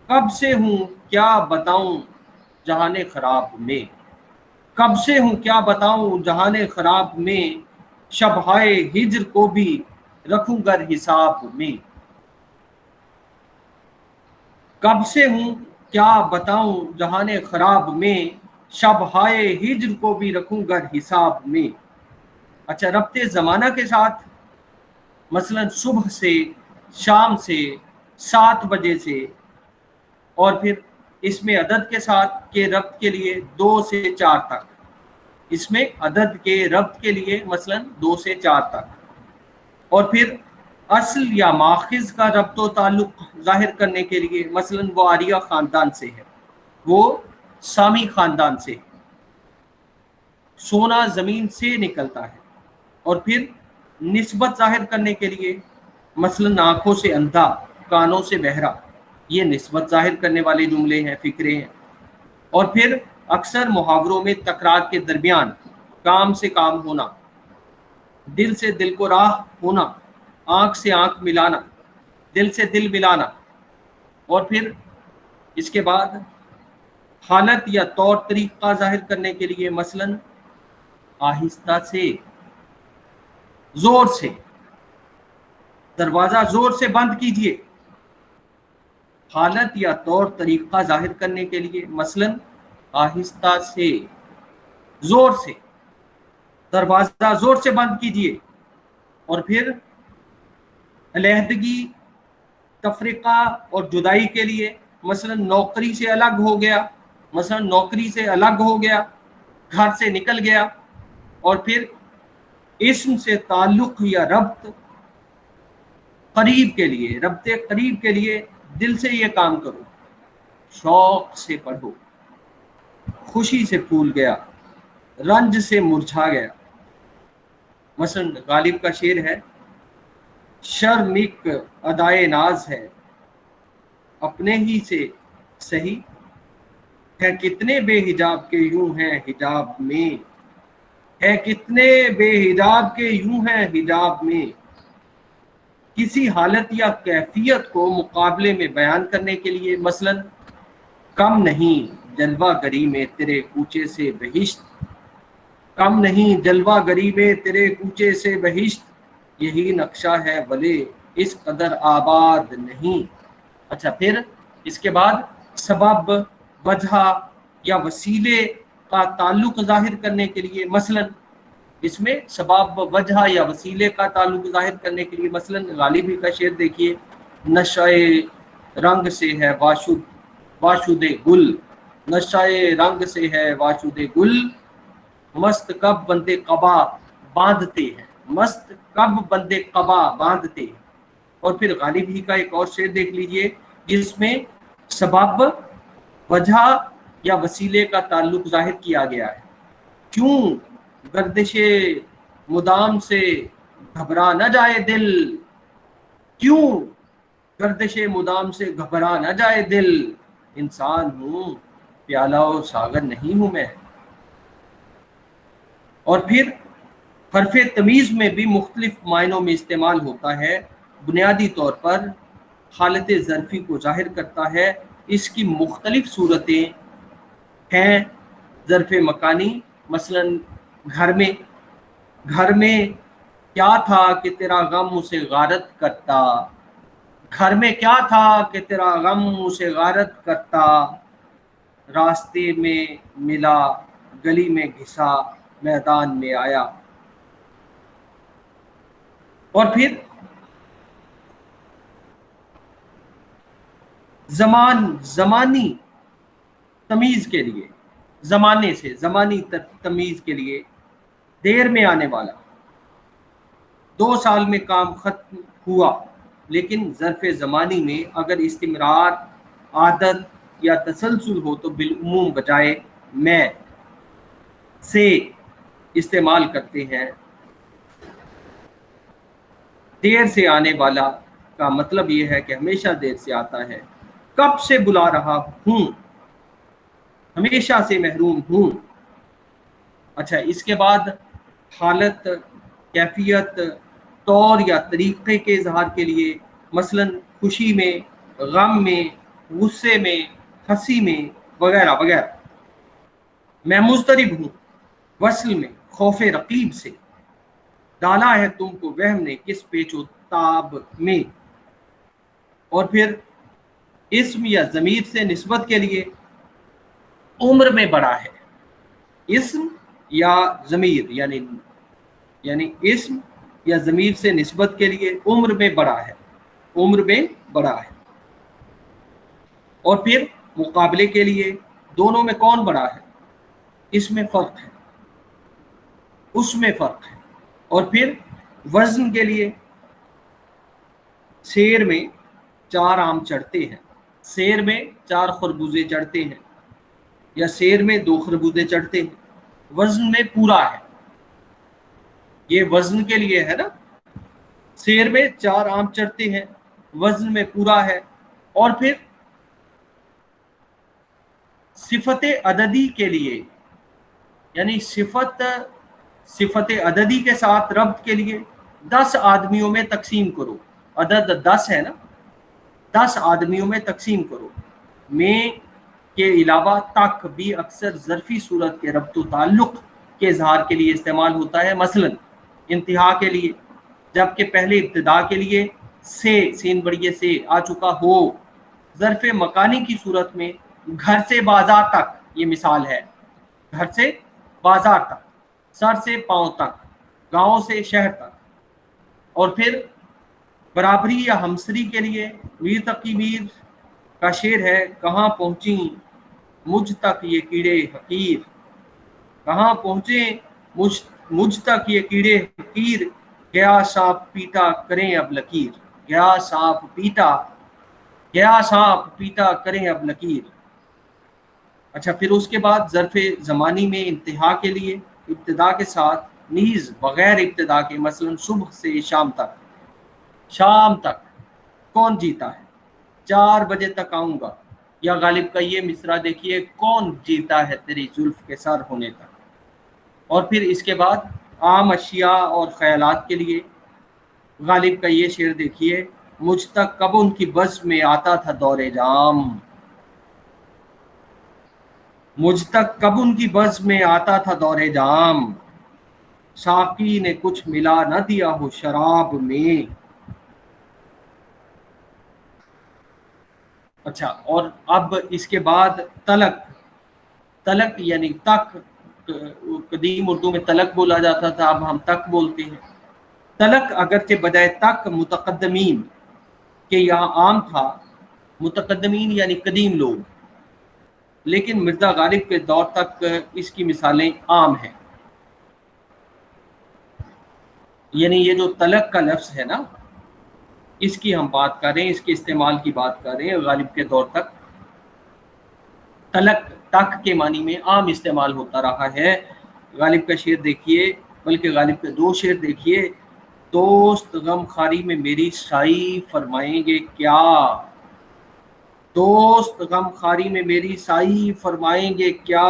A: کب سے ہوں کیا بتاؤں جہان خراب میں، کب سے ہوں کیا بتاؤں جہان خراب میں، شبہائے ہجر کو بھی رکھوں گر حساب میں۔ کب سے ہوں کیا بتاؤں جہان خراب میں، شبہائے ہجر کو بھی رکھوں گر حساب میں۔ اچھا، ربط زمانہ کے ساتھ مثلا صبح سے، شام سے، 7 بجے سے، اور پھر اس میں عدد کے ساتھ کے ربط کے لیے 2 سے 4 تک، اس میں عدد کے ربط کے لیے مثلا 2 سے 4 تک، اور پھر اصل یا ماخذ کا ربط و تعلق ظاہر کرنے کے لیے مثلا وہ آریہ خاندان سے ہے، وہ سامی خاندان سے، سونا زمین سے نکلتا ہے، اور پھر نسبت ظاہر کرنے کے لیے مثلا آنکھوں سے اندھا، کانوں سے بہرا، یہ نسبت ظاہر کرنے والے جملے ہیں، فکرے ہیں۔ اور پھر اکثر محاوروں میں تکرار کے درمیان کام سے کام ہونا، دل سے دل کو راہ ہونا، آنکھ سے آنکھ ملانا، دل سے دل ملانا، اور پھر اس کے بعد حالت یا طور طریقہ ظاہر کرنے کے لیے مثلا آہستہ سے، زور سے، دروازہ زور سے بند کیجیے، حالت یا طور طریقہ ظاہر کرنے کے لیے مثلا آہستہ سے، زور سے، دروازہ زور سے بند کیجیے، اور پھر علیحدگی، تفریقہ اور جدائی کے لیے مثلا نوکری سے الگ ہو گیا، مثلا نوکری سے الگ ہو گیا، گھر سے نکل گیا، اور پھر اسم سے تعلق یا ربط قریب کے لیے، ربط قریب کے لیے دل سے یہ کام کرو، شوق سے پڑھو، خوشی سے پھول گیا، رنج سے مرجھا گیا۔ مثلا غالب کا شعر ہے، شرمک ادائے ناز ہے اپنے ہی سے سہی، ہے کتنے بے حجاب کے یوں ہیں حجاب میں، ہے کتنے بے حجاب کے یوں ہیں حجاب میں۔ کسی حالت یا کیفیت کو مقابلے میں بیان کرنے کے لیے مثلا کم نہیں جلوہ گری میں تیرے کوچے سے بہشت، کم نہیں جلوہ گری میں تیرے کوچے سے بہشت، یہی نقشہ ہے ولے اس قدر آباد نہیں۔ اچھا، پھر اس کے بعد سبب، وجہ یا وسیلے کا تعلق ظاہر کرنے کے لیے مثلا اس میں سبب، وجہ یا وسیلے کا تعلق ظاہر کرنے کے لیے مثلا غالبی کا شعر دیکھیے، نشہ رنگ سے ہے واشد گل، نشہ رنگ سے ہے واشد گل، مست کب بندے قبا باندھتے ہیں، مست کب بندے قبا باندھتے ہیں۔ اور پھر غالب ہی کا ایک اور شعر دیکھ لیجئے جس میں سبب، وجہ یا وسیلے کا تعلق ظاہر کیا گیا ہے۔ کیوں گردش مدام سے گھبرا نہ جائے دل، کیوں گردش مدام سے گھبرا نہ جائے دل، انسان ہوں پیالہ و ساغر نہیں ہوں میں۔ اور پھر حرف تمیز میں بھی مختلف معنوں میں استعمال ہوتا ہے، بنیادی طور پر حالت ظرفی کو ظاہر کرتا ہے۔ اس کی مختلف صورتیں ہیں، ظرف مکانی مثلا گھر میں، گھر میں کیا تھا کہ تیرا غم اسے غارت کرتا، گھر میں کیا تھا کہ تیرا غم اسے غارت کرتا، راستے میں ملا گلی میں گھسا میدان میں آیا۔ اور پھر زمانی تمیز کے لیے، زمانے سے زمانی تمیز کے لیے دیر میں آنے والا، 2 سال میں کام ختم ہوا، لیکن ظرف زمانی میں اگر استمرار، عادت یا تسلسل ہو تو بالعموم بجائے میں سے استعمال کرتے ہیں۔ دیر سے آنے والا کا مطلب یہ ہے کہ ہمیشہ دیر سے آتا ہے۔ کب سے بلا رہا ہوں، ہمیشہ سے محروم ہوں. اچھا اس کے بعد حالت، کیفیت، طور یا طریقے کے اظہار کے لیے، مثلا خوشی میں، غم میں، غصے میں، ہنسی میں وغیرہ وغیرہ. میں مضطرب ہوں، وصل میں، خوف رقیب سے، ڈالا ہے تم کو وہم نے کس پیچ و تاب میں. اور پھر اسم یا ضمیر سے نسبت کے لیے عمر میں بڑا ہے. اسم یا ضمیر یعنی اسم یا ضمیر سے نسبت کے لیے عمر میں بڑا ہے، عمر میں بڑا ہے. اور پھر مقابلے کے لیے دونوں میں کون بڑا ہے، اس میں فرق ہے، اس میں فرق ہے. اور پھر وزن کے لیے سیر میں 4 آم چڑھتے ہیں، سیر میں 4 خربوزے چڑھتے ہیں، یا سیر میں 2 خربوزے چڑھتے ہیں. وزن میں پورا ہے، یہ وزن کے لیے ہے نا. سیر میں 4 آم چڑھتے ہیں، وزن میں پورا ہے. اور پھر صفت عددی کے لیے یعنی صفت عددی کے ساتھ ربط کے لیے 10 آدمیوں میں تقسیم کرو. عدد 10 ہے نا، 10 آدمیوں میں تقسیم کرو. میں کے علاوہ تک بھی اکثر ظرفی صورت کے ربط و تعلق کے اظہار کے لیے استعمال ہوتا ہے، مثلا انتہا کے لیے، جبکہ پہلے ابتدا کے لیے سے، سین بڑیے سے آ چکا ہو. ظرف مکانی کی صورت میں گھر سے بازار تک، یہ مثال ہے، گھر سے بازار تک، سر سے پاؤں تک، گاؤں سے شہر تک. اور پھر برابری یا ہمسری کے لیے میر تقی میر کا شعر ہے، کہاں پہنچی مجھ تک یہ کیڑے حقیر، کہاں پہنچے مجھ تک یہ کیڑے حقیر، گیا سانپ پیٹا کریں اب لکیر، گیا سانپ پیٹا کریں اب لکیر. اچھا پھر اس کے بعد ظرف زمانی میں انتہا کے لیے ابتدا کے ساتھ نیز بغیر ابتدا کے، مثلا صبح سے شام تک، شام تک کون جیتا ہے، 4 بجے تک آؤں گا. یا غالب کا یہ مصرع دیکھیے، کون جیتا ہے تیری زلف کے سر ہونے تک. اور پھر اس کے بعد عام اشیاء اور خیالات کے لیے غالب کا یہ شعر دیکھیے، مجھ تک کب ان کی بزم میں آتا تھا دور جام، مجھ تک کب ان کی بزم میں آتا تھا دور جام، ساقی نے کچھ ملا نہ دیا ہو شراب میں. اچھا اور اب اس کے بعد تلک یعنی تک، قدیم اردو میں تلک بولا جاتا تھا، اب ہم تک بولتے ہیں. تلک اگرچہ بجائے تک متقدمین کے یہاں عام تھا، متقدمین یعنی قدیم لوگ، لیکن مرزا غالب کے دور تک اس کی مثالیں عام ہیں. یعنی یہ جو تلک کا لفظ ہے نا، اس کی ہم بات کر رہے ہیں، اس کے استعمال کی بات کر رہے ہیں. غالب کے دور تک تلک تک کے معنی میں عام استعمال ہوتا رہا ہے. غالب کا شعر دیکھیے، بلکہ غالب کے 2 شعر دیکھیے. دوست غم خاری میں میری سائی فرمائیں گے کیا، دوست غم خاری میں میری سائی فرمائیں گے کیا،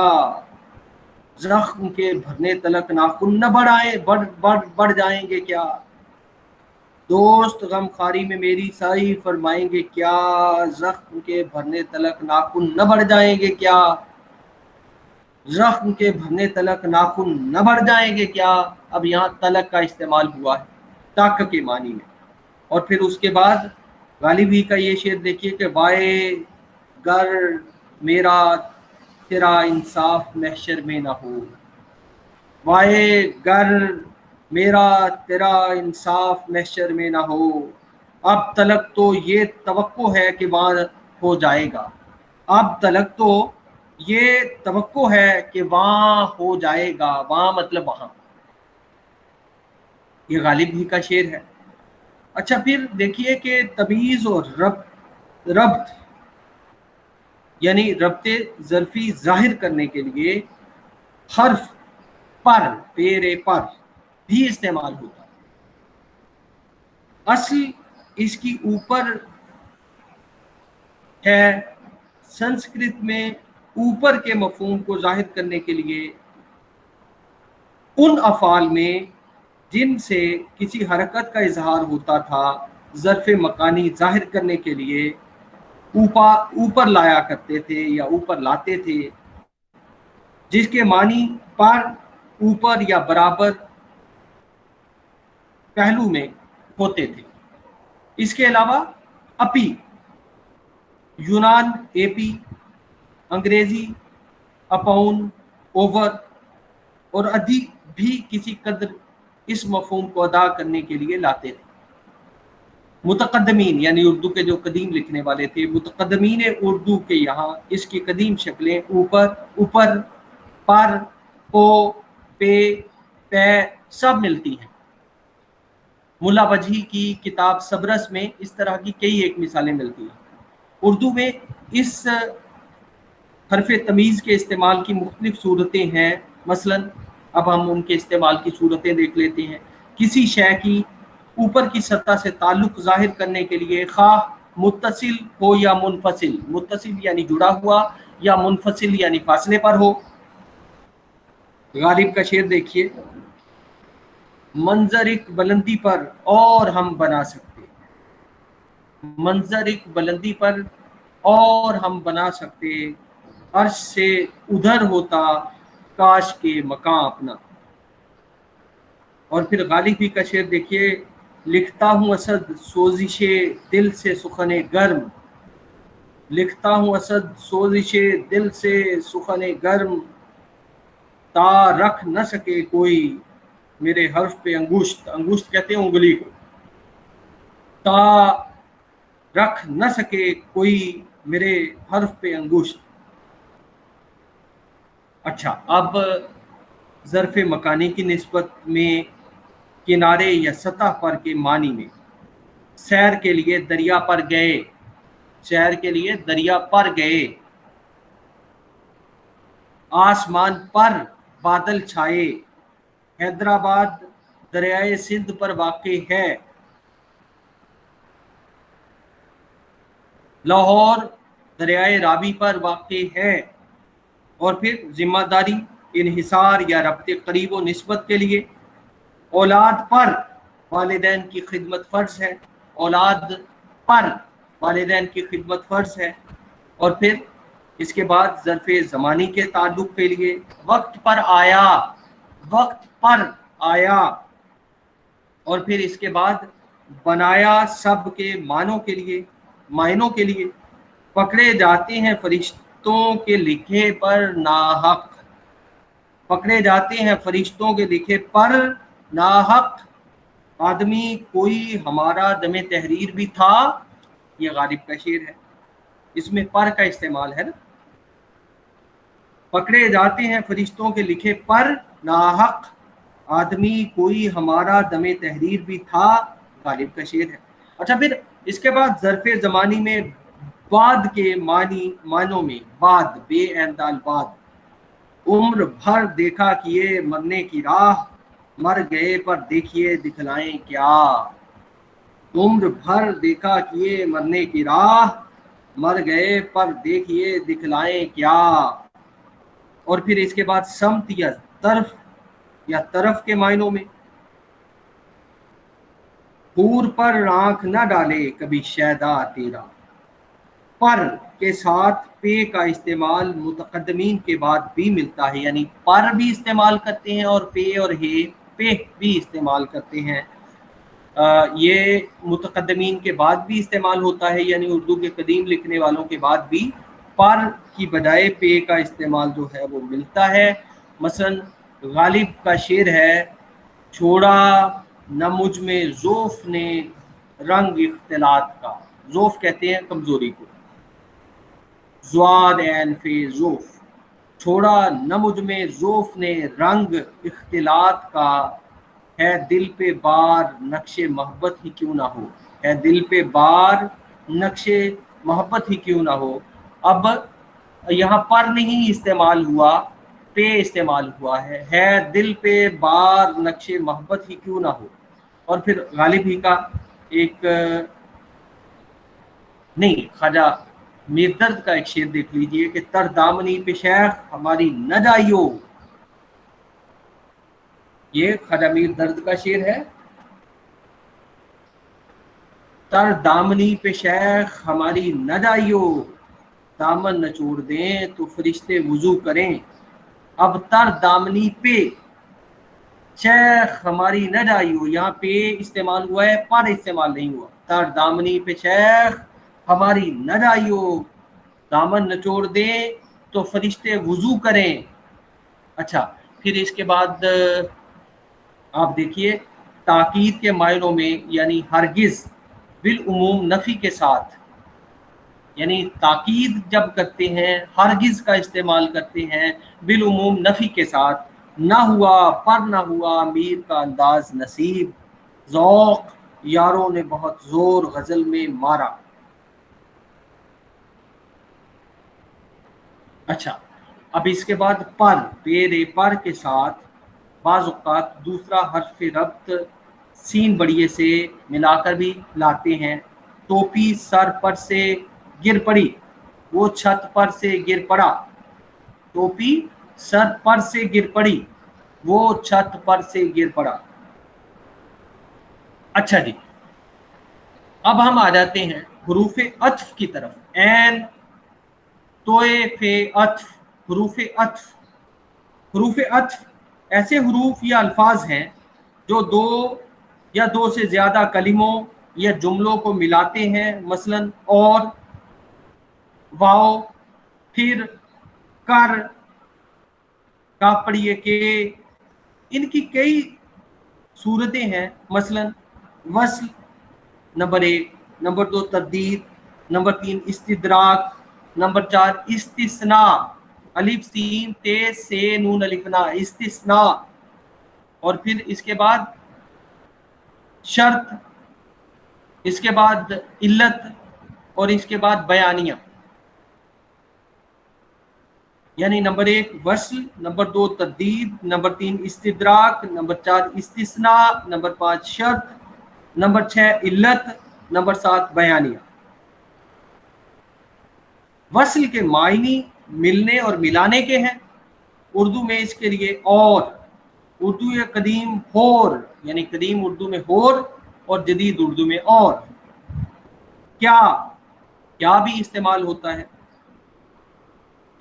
A: زخم کے بھرنے تلک ناخن نہ بڑھ جائیں گے کیا، دوست غم خاری میں میری سائی فرمائیں گے کیا، زخم کے بھرنے تلک ناخن نہ بڑھ جائیں گے کیا، زخم کے بھرنے تلک ناخن نہ بڑھ جائیں گے کیا. اب یہاں تلک کا استعمال ہوا ہے تک کے معنی میں. اور پھر اس کے بعد غالب ہی کا یہ شعر دیکھیے کہ وائے گر میرا تیرا انصاف محشر میں نہ ہو، وائے گر میرا تیرا انصاف محشر میں نہ ہو، اب تلک تو یہ توقع ہے کہ وہاں ہو جائے گا، اب تلک تو یہ توقع ہے کہ وہاں ہو جائے گا، وہاں مطلب وہاں. یہ غالب ہی کا شعر ہے. اچھا پھر دیکھیے کہ تمییز اور ربط یعنی ربط ظرفی ظاہر کرنے کے لیے حرف پر، پیرے پر بھی استعمال ہوتا ہے. اصل اس کی اوپر ہے، سنسکرت میں ऊपर के मफहूम को जाहिर करने के लिए उन अफ़ाल में जिनसे किसी हरकत का इजहार होता था ज़र्फ़ मकानी जाहिर करने के लिए ऊपर लाया करते थे या ऊपर लाते थे, जिसके मानी पर, ऊपर या बराबर पहलू में होते थे। इसके अलावा अपी, यूनान एपी, अंग्रेजी अपॉन, ओवर और अधिक भी किसी कदर इस मफहूम को अदा करने के लिए लाते थे। मुतकद्दमीन यानी उर्दू के जो कदीम लिखने वाले थे, मुतकद्दमीन उर्दू के यहाँ इसकी कदीम शक्लें ऊपर, ऊपर, पर, को, पे, पे सब मिलती हैं। मुल्ला वजही की किताब सबरस में इस तरह की कई एक मिसालें मिलती हैं। उर्दू में इस हरफ तमीज़ के इस्तेमाल की मुख्तलिफ सूरतें हैं। मसलन अब हम उनके इस्तेमाल की सूरतें देख लेते हैं। किसी शय की ऊपर की सतह से ताल्लुक़ ज़ाहिर करने के लिए खा मुत्तसिल हो या मुनफसिल, मुत्तसिल यानी जुड़ा हुआ या मुनफसिल यानी फासले पर हो। गालिब का शेर देखिए, मंजर एक बुलंदी पर और हम बना सकते, मंजर एक बुलंदी पर और हम बना सकते, अर्श से उधर होता काश के मकां अपना। और फिर गालिबी का शेर देखिए, लिखता हूँ असद सोजिशे दिल से सुखने गर्म, लिखता हूँ असद सोजिशे दिल से सुखने गर्म, ता रख न सके कोई मेरे हर्फ पे अंगुश्त, अंगुश्त कहते हैं उंगली को, ता रख न सके कोई मेरे हर्फ पे अंगुश्त। अच्छा, अब ज़र्फ़ मकानी की निस्बत में किनारे या सतह पर के मानी में सैर के लिए दरिया पर गए, सैर के लिए दरिया पर गए, आसमान पर बादल छाए, हैदराबाद दरियाए सिंध पर वाक़ई है, लाहौर दरियाए रावी पर वाक़ई है। और फिर जिम्मेदारी, इन्हिसार या रब्ते करीब व निस्बत के लिए औलाद पर वालिदैन की खिदमत फ़र्ज़ है, औलाद पर वालिदैन की खिदमत फ़र्ज़ है। और फिर इसके बाद ज़र्फ़ ज़मानी के ताल्लुक़ के लिए वक्त पर आया, वक्त पर आया। और फिर इसके बाद बनाया सब के मानों के लिए, मायनों के लिए, पकड़े जाते हैं फरिश्तों के लिखे पर नाहक, पकड़े जाते हैं फरिश्तों के लिखे पर नाहक, आदमी कोई हमारा दमे तहरीर भी था। ये गालिब का शेर है, इसमें पर का इस्तेमाल है ना, पकड़े जाते हैं फरिश्तों के लिखे पर नाहक, आदमी कोई हमारा दमे तहरीर भी था। गालिब का शेर है। अच्छा, फिर इसके बाद ज़र्फ़े ज़मानी में बाद के मानों में बाद, बे एंदाल बाद, उम्र भर देखा किए मरने की राह, मर गए पर देखिए दिखलाएं क्या, उम्र भर देखा किए मरने की राह, मर गए पर देखिए दिखलाएं क्या। और फिर इसके बाद समत या तरफ के मायनों में हूर पर आंख न डाले कभी शैदा तेरा, पर के साथ पे का इस्तेमाल मुतकद्दमीन के बाद भी मिलता है, यानी पर भी इस्तेमाल करते हैं और पे और हे पे भी इस्तेमाल करते हैं। ये मुतकद्दमीन के बाद भी इस्तेमाल होता है, यानी उर्दू के कदीम लिखने वालों के बाद भी पर की बजाय पे का इस्तेमाल जो है वो मिलता है। मसलन गालिब का शेर है, छोड़ा न मुझ में ज़ोफ़ ने रंग इख्तिलात का, ज़ोफ़ कहते हैं कमज़ोरी को, ज़्वाद ऐन फे ज़ोफ़, छोड़ा न मुझ में ज़ोफ़ ने रंग इख्तिलात का, है दिल पे बार नक्शे मोहब्बत ही क्यों ना हो, है दिल पे बार नक्शे मोहब्बत ही क्यों ना हो। अब यहाँ पर नहीं इस्तेमाल हुआ, पे इस्तेमाल हुआ है दिल पे बार नक्शे मोहब्बत ही क्यों ना हो। और फिर गालिब ही का एक नहीं, ख्वाजा मीर दर्द का एक शेर देख लीजिए कि तर दामनी पे शेख हमारी न जाइयो, ये ख्वाजा मीर दर्द का शेर है। तर दामनी पे शेख हमारी न जाइयो, दामन न छोड़ दें तो फरिश्ते वुजू करें। अब तर दामनी पे शेख हमारी न जाइयो, यहाँ पे इस्तेमाल हुआ है, पर इस्तेमाल नहीं हुआ। तर दामनी पे शेख हमारी न जाइयो, दामन नचोड़ दे तो फरिश्ते वुजू करें। अच्छा, फिर इसके बाद आप देखिए ताकीद के मायनों में, यानी हरगिज बिल उमूम नफी के साथ, यानी ताकीद जब करते हैं हरगिज का इस्तेमाल करते हैं बिल उमूम नफी के साथ। ना हुआ पर ना हुआ मीर का अंदाज नसीब, ज़ौक़ यारों ने बहुत जोर गजल में मारा। अच्छा, अब इसके बाद पर, पेरे पर के साथ बाज़ औक़ात दूसरा हर्फ रब्त सीन बड़िए से मिलाकर भी लाते हैं। टोपी सर पर से गिर पड़ी, वो छत पर से गिर पड़ा। टोपी सर पर से गिर पड़ी, वो छत पर से गिर पड़ा। अच्छा जी, अब हम आ जाते हैं हुरूफ अत्फ की तरफ। एन, तोए, फे, अत्फ, हुरूफ अत्फ। हुरूफ अत्फ ऐसे हुरूफ या अल्फाज हैं जो दो या दो से ज़्यादा कलिमों या जुमलों को मिलाते हैं। मसलन और, वाओ, फिर, कर, का पढ़िए के, इनकी कई सूरतें हैं। मसलन वस्ल नंबर 1, नंबर 2 तब्दील, नंबर 3 इस्तिदराक, नंबर 4 इस्तिस्ना, अलिफ सीन ते से नून अलिफना, इस्तिस्ना। और फिर इसके बाद शर्त, इसके बाद इल्लत, और इसके बाद बयानिया। यानी नंबर 1 वस्ल, नंबर 2 तब्दील, नंबर 3 इस्तिदराक, नंबर 4 इस्तिस्ना, नंबर 5 शर्त, नंबर 6 इल्लत, नंबर 7 बयानिया। वस्ल के मायनी मिलने और मिलाने के हैं। उर्दू में इसके लिए और, उर्दू या कदीम होर, यानी कदीम उर्दू में होर और जदीद उर्दू में और। क्या, क्या भी इस्तेमाल होता है।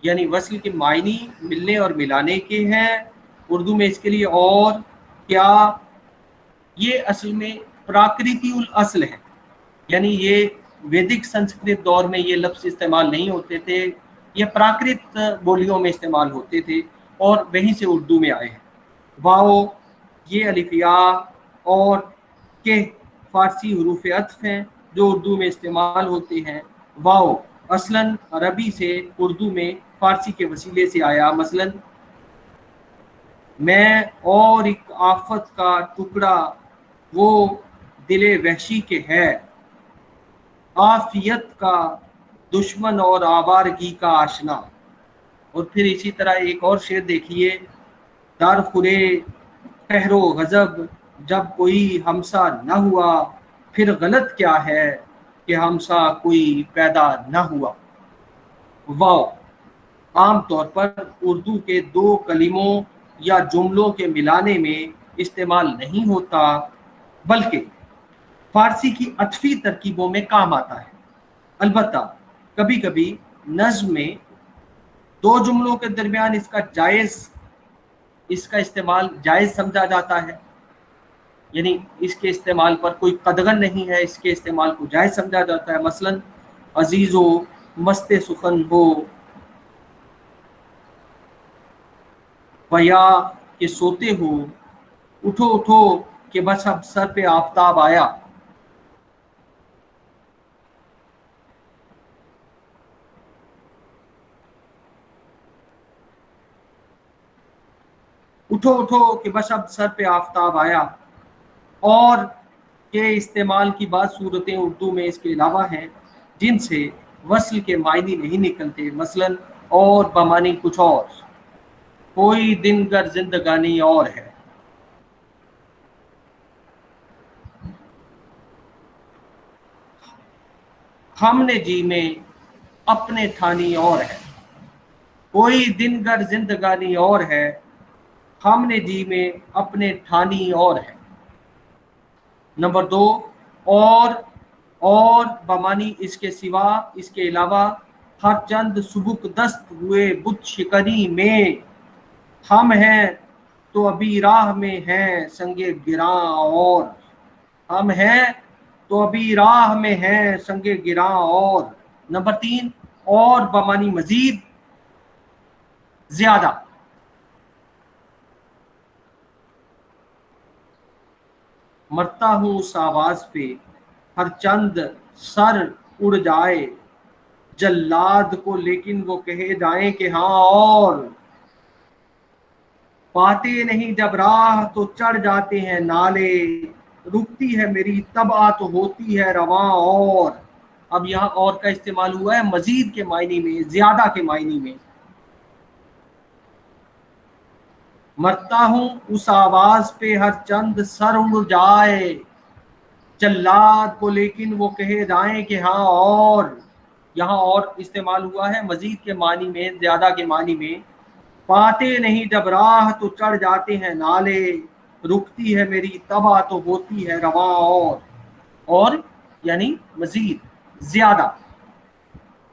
A: यानी वस्ल के मायनी मिलने और मिलाने के हैं। उर्दू में इसके लिए और, क्या, ये असल में प्राकृतिक असल है। यानी ये वैदिक संस्कृत दौर में ये लफ्ज़ इस्तेमाल नहीं होते थे, ये प्राकृत बोलियों में इस्तेमाल होते थे और वहीं से उर्दू में आए हैं। वाओ, ये अलिफिया और के फ़ारसी हुरूफ अत्फ हैं जो उर्दू में इस्तेमाल होते हैं। वाओ असलन अरबी से उर्दू में फ़ारसी के वसीले से आया। मसलन मैं और एक आफत का टुकड़ा, वो दिले वहशी के है, आफियत का दुश्मन और आवारगी का आशना। और फिर इसी तरह एक और शेर देखिए, दार खुरे कहरो गजब, जब कोई हमसा न हुआ, फिर गलत क्या है कि हमसा कोई पैदा न हुआ। वाओ आम तौर पर उर्दू के दो कलिमों या जुमलों के मिलाने में इस्तेमाल नहीं होता, बल्कि फारसी की अतफी तरकीबों में काम आता है। अलबत्ता कभी कभी नज़्म में दो जुमलों के दरमियान इसका इस्तेमाल जायज़ समझा जाता है। यानी इसके इस्तेमाल पर कोई कदगन नहीं है, इसके इस्तेमाल को जायज़ समझा जाता है। मसलन अजीज़ो मस्ते सुखन हो, वया के सोते हो, उठो उठो कि बस अब सर पे आफताब आया। उठो उठो कि बस अब सर पे आफताब आया। और के इस्तेमाल की बाद सूरतें उर्दू में इसके अलावा हैं जिनसे वस्ल के मायने नहीं निकलते। मसलन और बमानी कुछ और, कोई दिन गर जिंदगानी और है। हमने जी में अपने ठानी और है, कोई दिन गर जिंदगानी और है, हमने जी में अपने ठानी और है। नंबर 2, और बमानी इसके सिवा, इसके अलावा, हर चंद सुबुक दस्त हुए बुत शिकनी में, हम हैं तो अभी राह में हैं संगे गिरा और, हम हैं तो अभी राह में हैं संगे गिरा और। नंबर 3, और बमानी मजीद, ज्यादा। मरता हूँ उस आवाज पे हर चंद सर उड़ जाए, जल्लाद को लेकिन वो कहे जाए कि हाँ और, पाते नहीं जब राह तो चढ़ जाते हैं नाले, रुकती है मेरी तबा तो होती है रवा और। अब यहाँ और का इस्तेमाल हुआ है मजीद के मायने में, ज्यादा के मायने में। मरता हूँ उस आवाज पे हर चंद सर उड़ जाए, जल्लाद को लेकिन वो कहे जाए कि हाँ और, यहाँ और इस्तेमाल हुआ है मजीद के मानी में, ज्यादा के मानी में। पाते नहीं जब राह तो चढ़ जाते हैं नाले, रुकती है मेरी तबा तो होती है रवा और यानी मजीद, ज्यादा।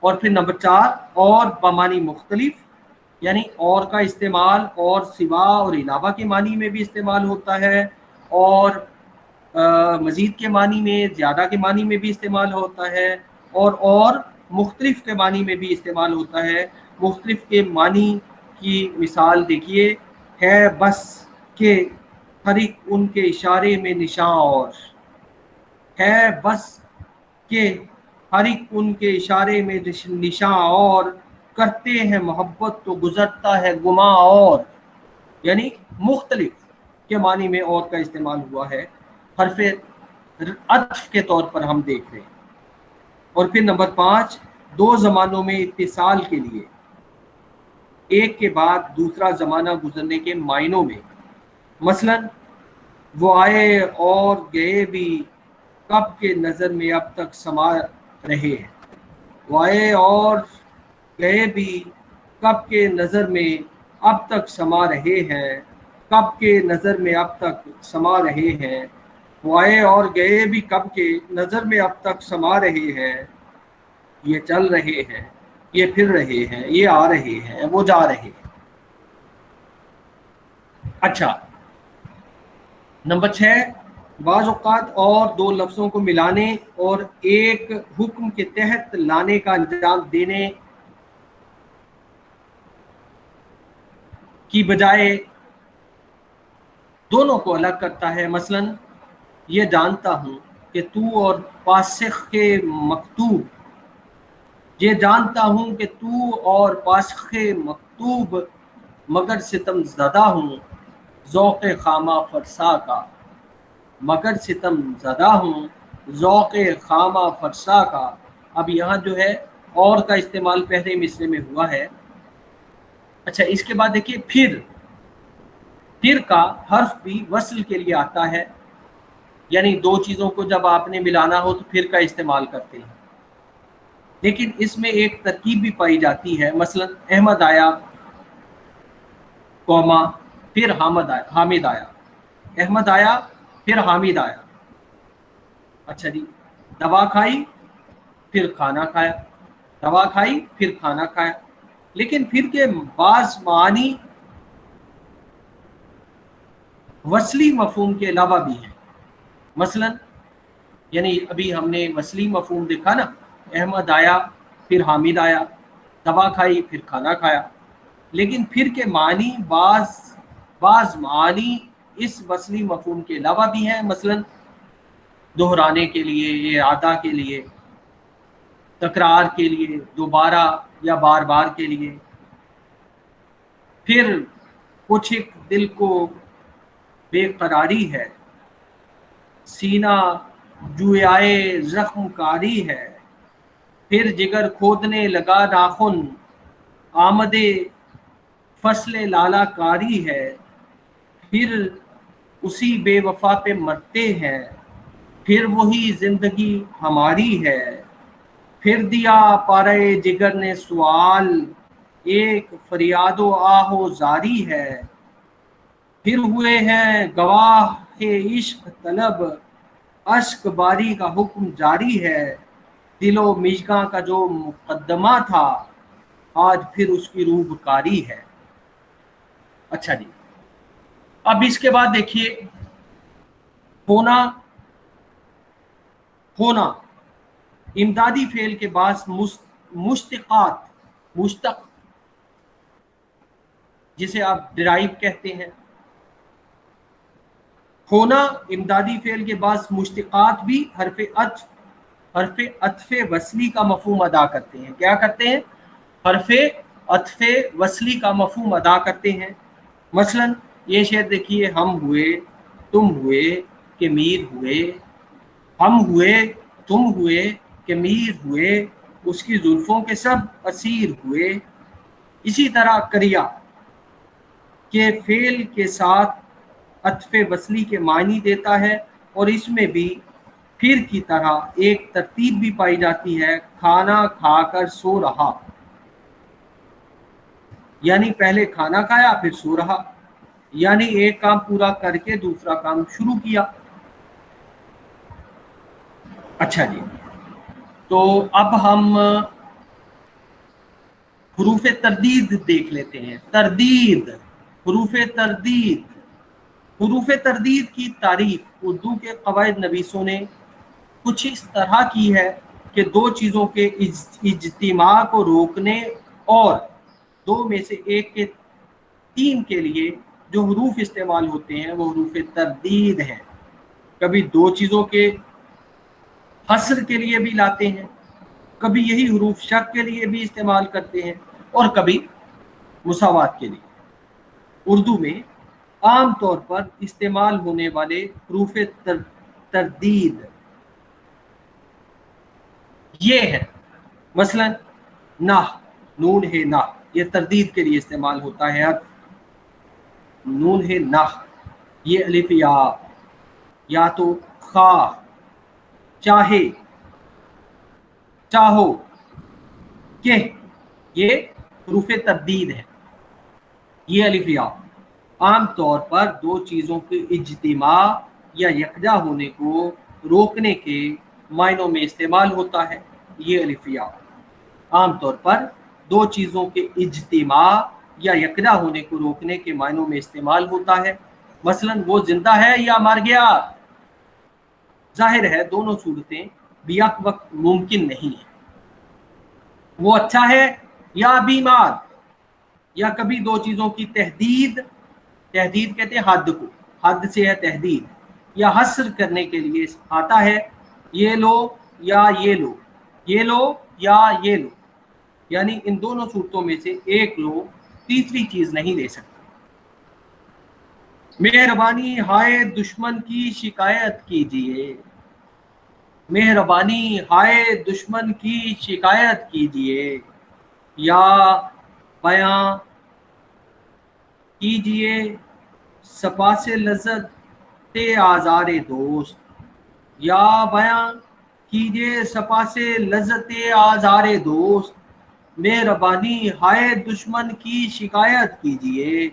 A: और फिर नंबर 4, और बमानी मुख्तलिफ, यानी और का इस्तेमाल और सिवा और इलावा के मानी में भी इस्तेमाल होता है, और मजीद के मानी में, ज़्यादा के मानी में भी इस्तेमाल होता है, और मुख्तलिफ के मानी में भी इस्तेमाल होता है। मुख्तलिफ के मानी की मिसाल देखिए, है बस के हर एक उनके इशारे में निशां और, है बस के हर एक उनके इशारे में निशां और, करते हैं मोहब्बत तो गुजरता है गुमा और, यानी मुख्तलिफ के मानी में और का इस्तेमाल हुआ है, हरफे अत्फ के तौर पर हम देख रहे हैं। और फिर नंबर 5, 2 ज़मानों में इत्तिसाल के लिए, एक के बाद दूसरा ज़माना गुजरने के मायनों में। मसलन वो आए और गए भी कब के नज़र में अब तक समा रहे हैं, वो आए और गए भी कब के नज़र में अब तक समा रहे हैं, कब के नज़र में अब तक समा रहे हैं, वो आए और गए भी कब के नज़र में अब तक समा रहे हैं, ये चल रहे हैं, ये फिर रहे हैं, ये आ रहे हैं, वो जा रहे हैं। अच्छा, नंबर 6, बाज़ औक़ात और 2 लफ्ज़ों को मिलाने और एक हुक्म के तहत लाने का अंजाम देने की बजाय दोनों को अलग करता है। मसलन ये जानता हूँ कि तू और पासिख के मकतूब, ये जानता हूँ कि तू और पासिख मकतूब, मगर सितम ज़दा हूँ ज़ौक़ खामा फरसा का, मगर सितम ज़दा हूँ ज़ौक़ खामा फरसा का। अब यहाँ जो है और का इस्तेमाल पहले मिसरे में हुआ है। अच्छा, इसके बाद देखिए फिर का हर्फ भी वस्ल के लिए आता है, यानी 2 चीज़ों को जब आपने मिलाना हो तो फिर का इस्तेमाल करते हैं, लेकिन इसमें एक तरकीब भी पाई जाती है। मसलन अहमद आया कौमा फिर हामिद आया, अहमद आया फिर हामिद आया। अच्छा जी, दवा खाई फिर खाना खाया, दवा खाई फिर खाना खाया, लेकिन फिर के बाज़ मानी वसली मफहूम के अलावा भी हैं। मसलन यानी अभी हमने वसली मफहूम देखा ना, अहमद आया फिर हामिद आया, दवा खाई फिर खाना खाया, लेकिन फिर के मानी बाज़ मानी इस वसली मफहूम के अलावा भी हैं। मसलन दोहराने के लिए, इआदा के लिए, तकरार के लिए, दोबारा या बार बार के लिए। फिर कुछ एक दिल को बेकरारी है, सीना जुआए जख्मकारी है, फिर जिगर खोदने लगा नाखुन, आमदे फसले लाला कारी है, फिर उसी बेवफा पे मरते हैं, फिर वही जिंदगी हमारी है, फिर दिया पारे जिगर ने सवाल, एक फरियादो आहो जारी है। फिर हुए हैं गवाह इश्क तलब, अश्क बारी का हुक्म जारी है। दिलो मिजगा का जो मुकदमा था, आज फिर उसकी रूबकारी है। अच्छा जी, अब इसके बाद देखिए होना। होना इमदादी फेल के बाद मुश्तकात, मुश्तक जिसे आप डिराइव कहते हैं। होना इमदादी फेल के बाद मुश्तकात भी हरफे अतफे वसली का मफहूम अदा करते हैं। क्या करते हैं? हरफे अतफे वसली का मफहूम अदा करते हैं। मसलन ये शेर देखिए, हम हुए, तुम हुए, कि मीर हुए। हम हुए, तुम हुए, कि मीर हुए, उसकी जुल्फों के सब असीर हुए। इसी तरह करिया के फेल के साथ अतफे वसली के मानी देता है, और इसमें भी फिर की तरह एक तरतीब भी पाई जाती है, खाना खाकर सो रहा, यानी पहले खाना खाया फिर सो रहा, यानी एक काम पूरा करके दूसरा काम शुरू किया। अच्छा जी, तो अब हम हुरूफ तरदीद देख लेते हैं। तरदीद, हुरूफ तरदीद। हुरूफ तरदीद की तारीफ उर्दू के कवायद नवीसों ने कुछ इस तरह की है कि दो चीज़ों के इज्तिमा को रोकने और दो में से एक के तीन के लिए जो हरूफ इस्तेमाल होते हैं वो हरूफ तरदीद हैं। कभी दो चीज़ों के हस्र के लिए भी लाते हैं, कभी यही हरूफ शक के लिए भी इस्तेमाल करते हैं, और कभी मुसावात के लिए। उर्दू में आम तौर पर इस्तेमाल होने वाले हरूफ तरदीद ये है, मसलन नाह, नून है नाह, ये तरदीद के लिए इस्तेमाल होता है। अब नून है नाह, ये अलिफ या तो खा, चाहे, चाहो, के, ये हरूफ तरदीद है। ये अलिफ या आम तौर पर दो चीज़ों के इज्तिमा या यकजा होने को रोकने के मायनों में इस्तेमाल होता है। ये अलिफ या आम तौर पर दो चीज़ों के इज्तिमा या यकजा होने को रोकने के मायनों में इस्तेमाल होता है। मसलन वो जिंदा है या मर गया। जाहिर है दोनों सूरतें बियक वक्त मुमकिन नहीं है। वो अच्छा है या बीमार, या कभी दो चीज़ों की तहदीद, तहदीद कहते हैं हद को, हद से है तहदीद, या हस्र करने के लिए आता है, ये लो या ये लो, ये लो या ये लो, यानी इन दोनों सूरतों में से एक लो, तीसरी चीज नहीं ले सकते। मेहरबानी हाय दुश्मन की शिकायत कीजिए, मेहरबानी हाय दुश्मन की शिकायत कीजिए, या बयां कीजिए सपा से लज्जत ते आज़ारे दोस्त, या बयां कीजिए सपा से लज्जत आज़ारे दोस्त। मेहरबानी हाय दुश्मन की शिकायत कीजिए,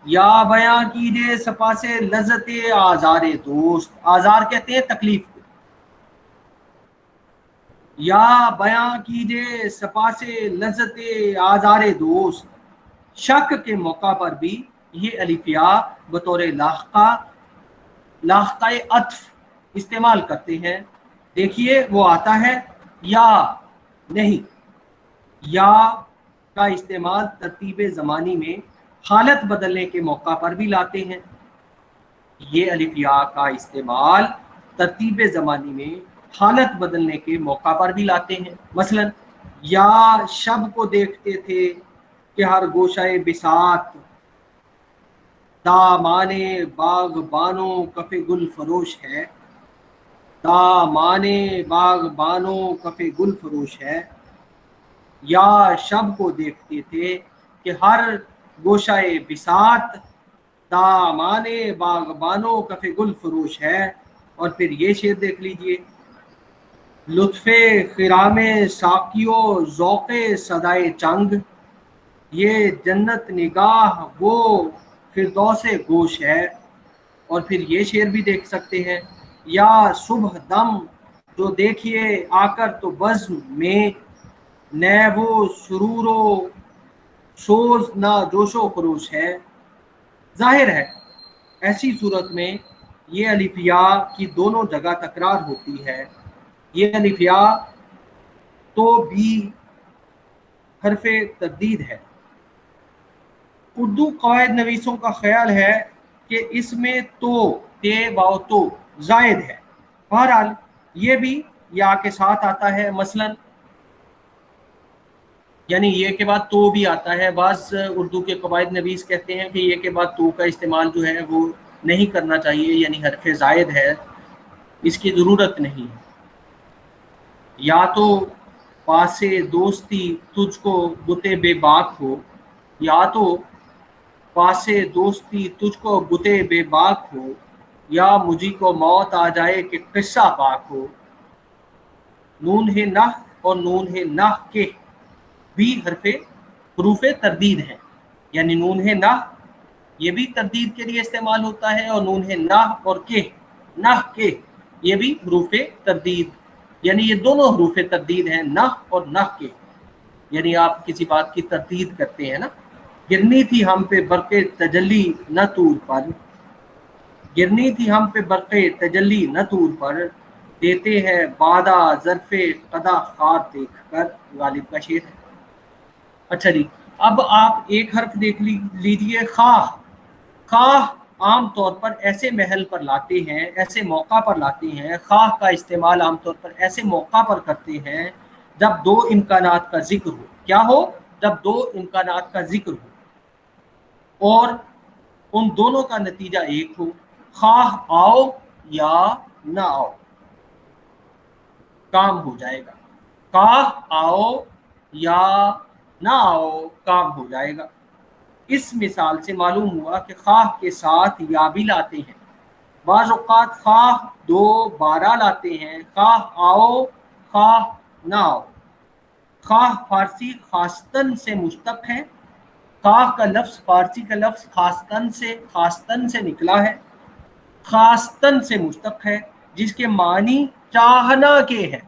A: या बयां कीजिए सपा से लज्जत आज़ारे दोस्त। आज़ार कहते हैं तकलीफ को। या बयां कीजिए सपा से लज्जत आज़ारे दोस्त। शक के मौका पर भी ये अलिफिया बतौर लाख्ता अत्फ इस्तेमाल करते हैं। देखिए वो आता है या नहीं। या का इस्तेमाल तरतीब ज़मानी में हालत बदलने के मौका पर भी लाते हैं। ये अलिफिया का इस्तेमाल तरतीब ज़मानी में हालत बदलने के मौका पर भी लाते हैं। मसलन या शब को देखते थे कि हर गोशाए बिसात, दामाने बागबानों कफे गुल फरोश है, दामाने बागबानों कफे गुल फरोश है। या शब को देखते थे कि हर गोशाए बिसात, दामाने बागबानों कफे गुल फरोश है। और फिर ये शेर देख लीजिए, लुत्फ़े खिराम साकियो ज़ौक़े सदाए चंग, ये जन्नत निगाह वो फिरदौसे गोश है। और फिर ये शेर भी देख सकते हैं, या सुबह दम जो देखिए आकर तो बज़्म में, न वो सुरूरो सोज ना जोशो खरोश है। जाहिर है ऐसी सूरत में ये अलिफिया की दोनों जगह तकरार होती है। ये अलिफिया तो भी हरफे तर्दीद है। उर्दू कवायद नवीसों का ख्याल है कि इसमें तो ते वाव तो जायद है। बहरहाल ये भी या के साथ आता है, मसलन यानी ये के बाद तो भी आता है। बाज़ उर्दू के कवायद नवीस कहते हैं कि ये के बाद तो का इस्तेमाल जो है वो नहीं करना चाहिए, यानी हरफ ज़ायद है, इसकी ज़रूरत नहीं है। या तो पासे दोस्ती तुझको बुते बेबाक हो, या तो पासे दोस्ती तुझको बुते बेबाक हो, या मुझी को मौत आ जाए कि किस्सा पाक हो। नून है नह और नून है नह के भी हरफे हरूफे तरदीद हैं, यानी नून है नह ये भी तरदीद के लिए इस्तेमाल होता है, और नून है नाह और के नाह के ये भी हरूफे तरदीद, यानी ये दोनों हरूफे तरदीद हैं, नाह और नाह के। यानी आप किसी बात की तरदीद करते हैं ना, गिरनी थी हम पे बरक़े तजल्ली न तूर पर, गिरनी थी हम पे बरक़े तजल्ली न तूर पर, देते हैं बादा ज़र्फ़े कदा खार देख कर। गालिब का शेर है। अच्छा जी, अब आप एक हर्फ देख लीजिए, खाह। खाह आम तौर पर ऐसे महल पर लाते हैं, ऐसे मौका पर लाते हैं, खाह का इस्तेमाल आम तौर पर ऐसे मौका पर करते हैं जब दो इम्कानात का जिक्र हो। क्या हो? जब दो इम्कानात का जिक्र हो और उन दोनों का नतीजा एक हो, खाह आओ या ना आओ, काम हो जाएगा। खाह आओ या ना आओ, काम हो जाएगा। इस मिसाल से मालूम हुआ कि खाह के साथ या भी लाते हैं, बाज़ औक़ात खाह दोबारा लाते हैं, खाह आओ खाह ना आओ। खाह फारसी खास्तन से मुश्तक है, खाह का लफ्ज़ फारसी का लफ्ज़ खास्तन से निकला है, खास्तन से मुश्तक है, जिसके मानी चाहना के हैं।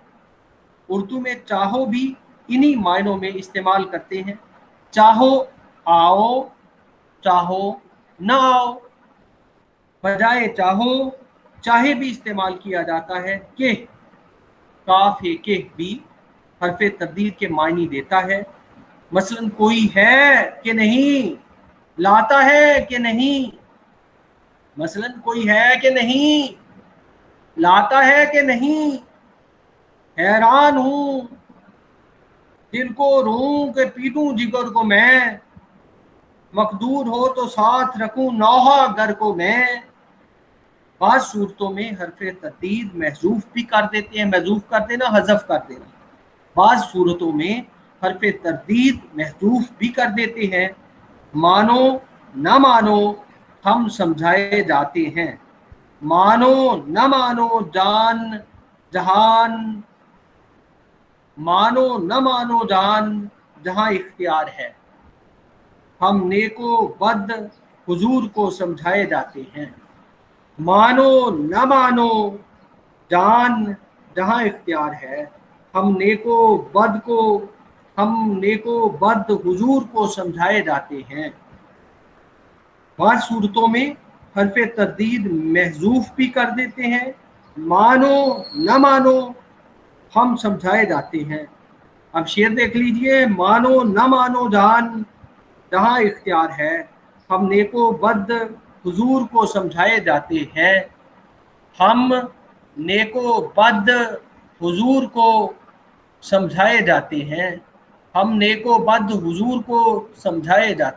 A: उर्दू में चाहो भी इन्हीं मायनों में इस्तेमाल करते हैं, चाहो आओ, चाहो ना आओ। बजाय चाहो चाहे भी इस्तेमाल किया जाता है। के काफ के भी हरफ तब्दील के मायने देता है। मसलन कोई है कि नहीं, लाता है कि नहीं, मसलन कोई है कि नहीं, लाता है कि नहीं, हैरान हूं, दिल को रूं के पीटूं जिगर को मैं, मकदूर हो तो साथ रखूं नौहा घर को मैं। बाज़ सूरतों में हरफ तदीद महजूफ भी कर देते हैं, महजूफ कर देना, हज़फ कर देना। बाज़ सूरतों में हरफ तरदीद महजूफ भी कर देते हैं। मानो न मानो हम समझाए जाते हैं, मानो न मानो जान जहान, मानो न मानो जान जहां इख्तियार है, हम नेको बद हुजूर को समझाए जाते हैं। मानो न मानो जान जहां इख्तियार है, हम नेको बद हुजूर को समझाए जाते हैं। बाज़ सूरतों में हरफ तरदीद महजूफ भी कर देते हैं, मानो न मानो हम समझाए जाते हैं। अब शेर देख लीजिए, मानो न मानो जान जहां इख्तियार है, हम नेको बद हुजूर को समझाए जाते हैं। हम नेको बद हुजूर को समझाए जाते हैं, हम नेको बद हुजूर को समझाए जाते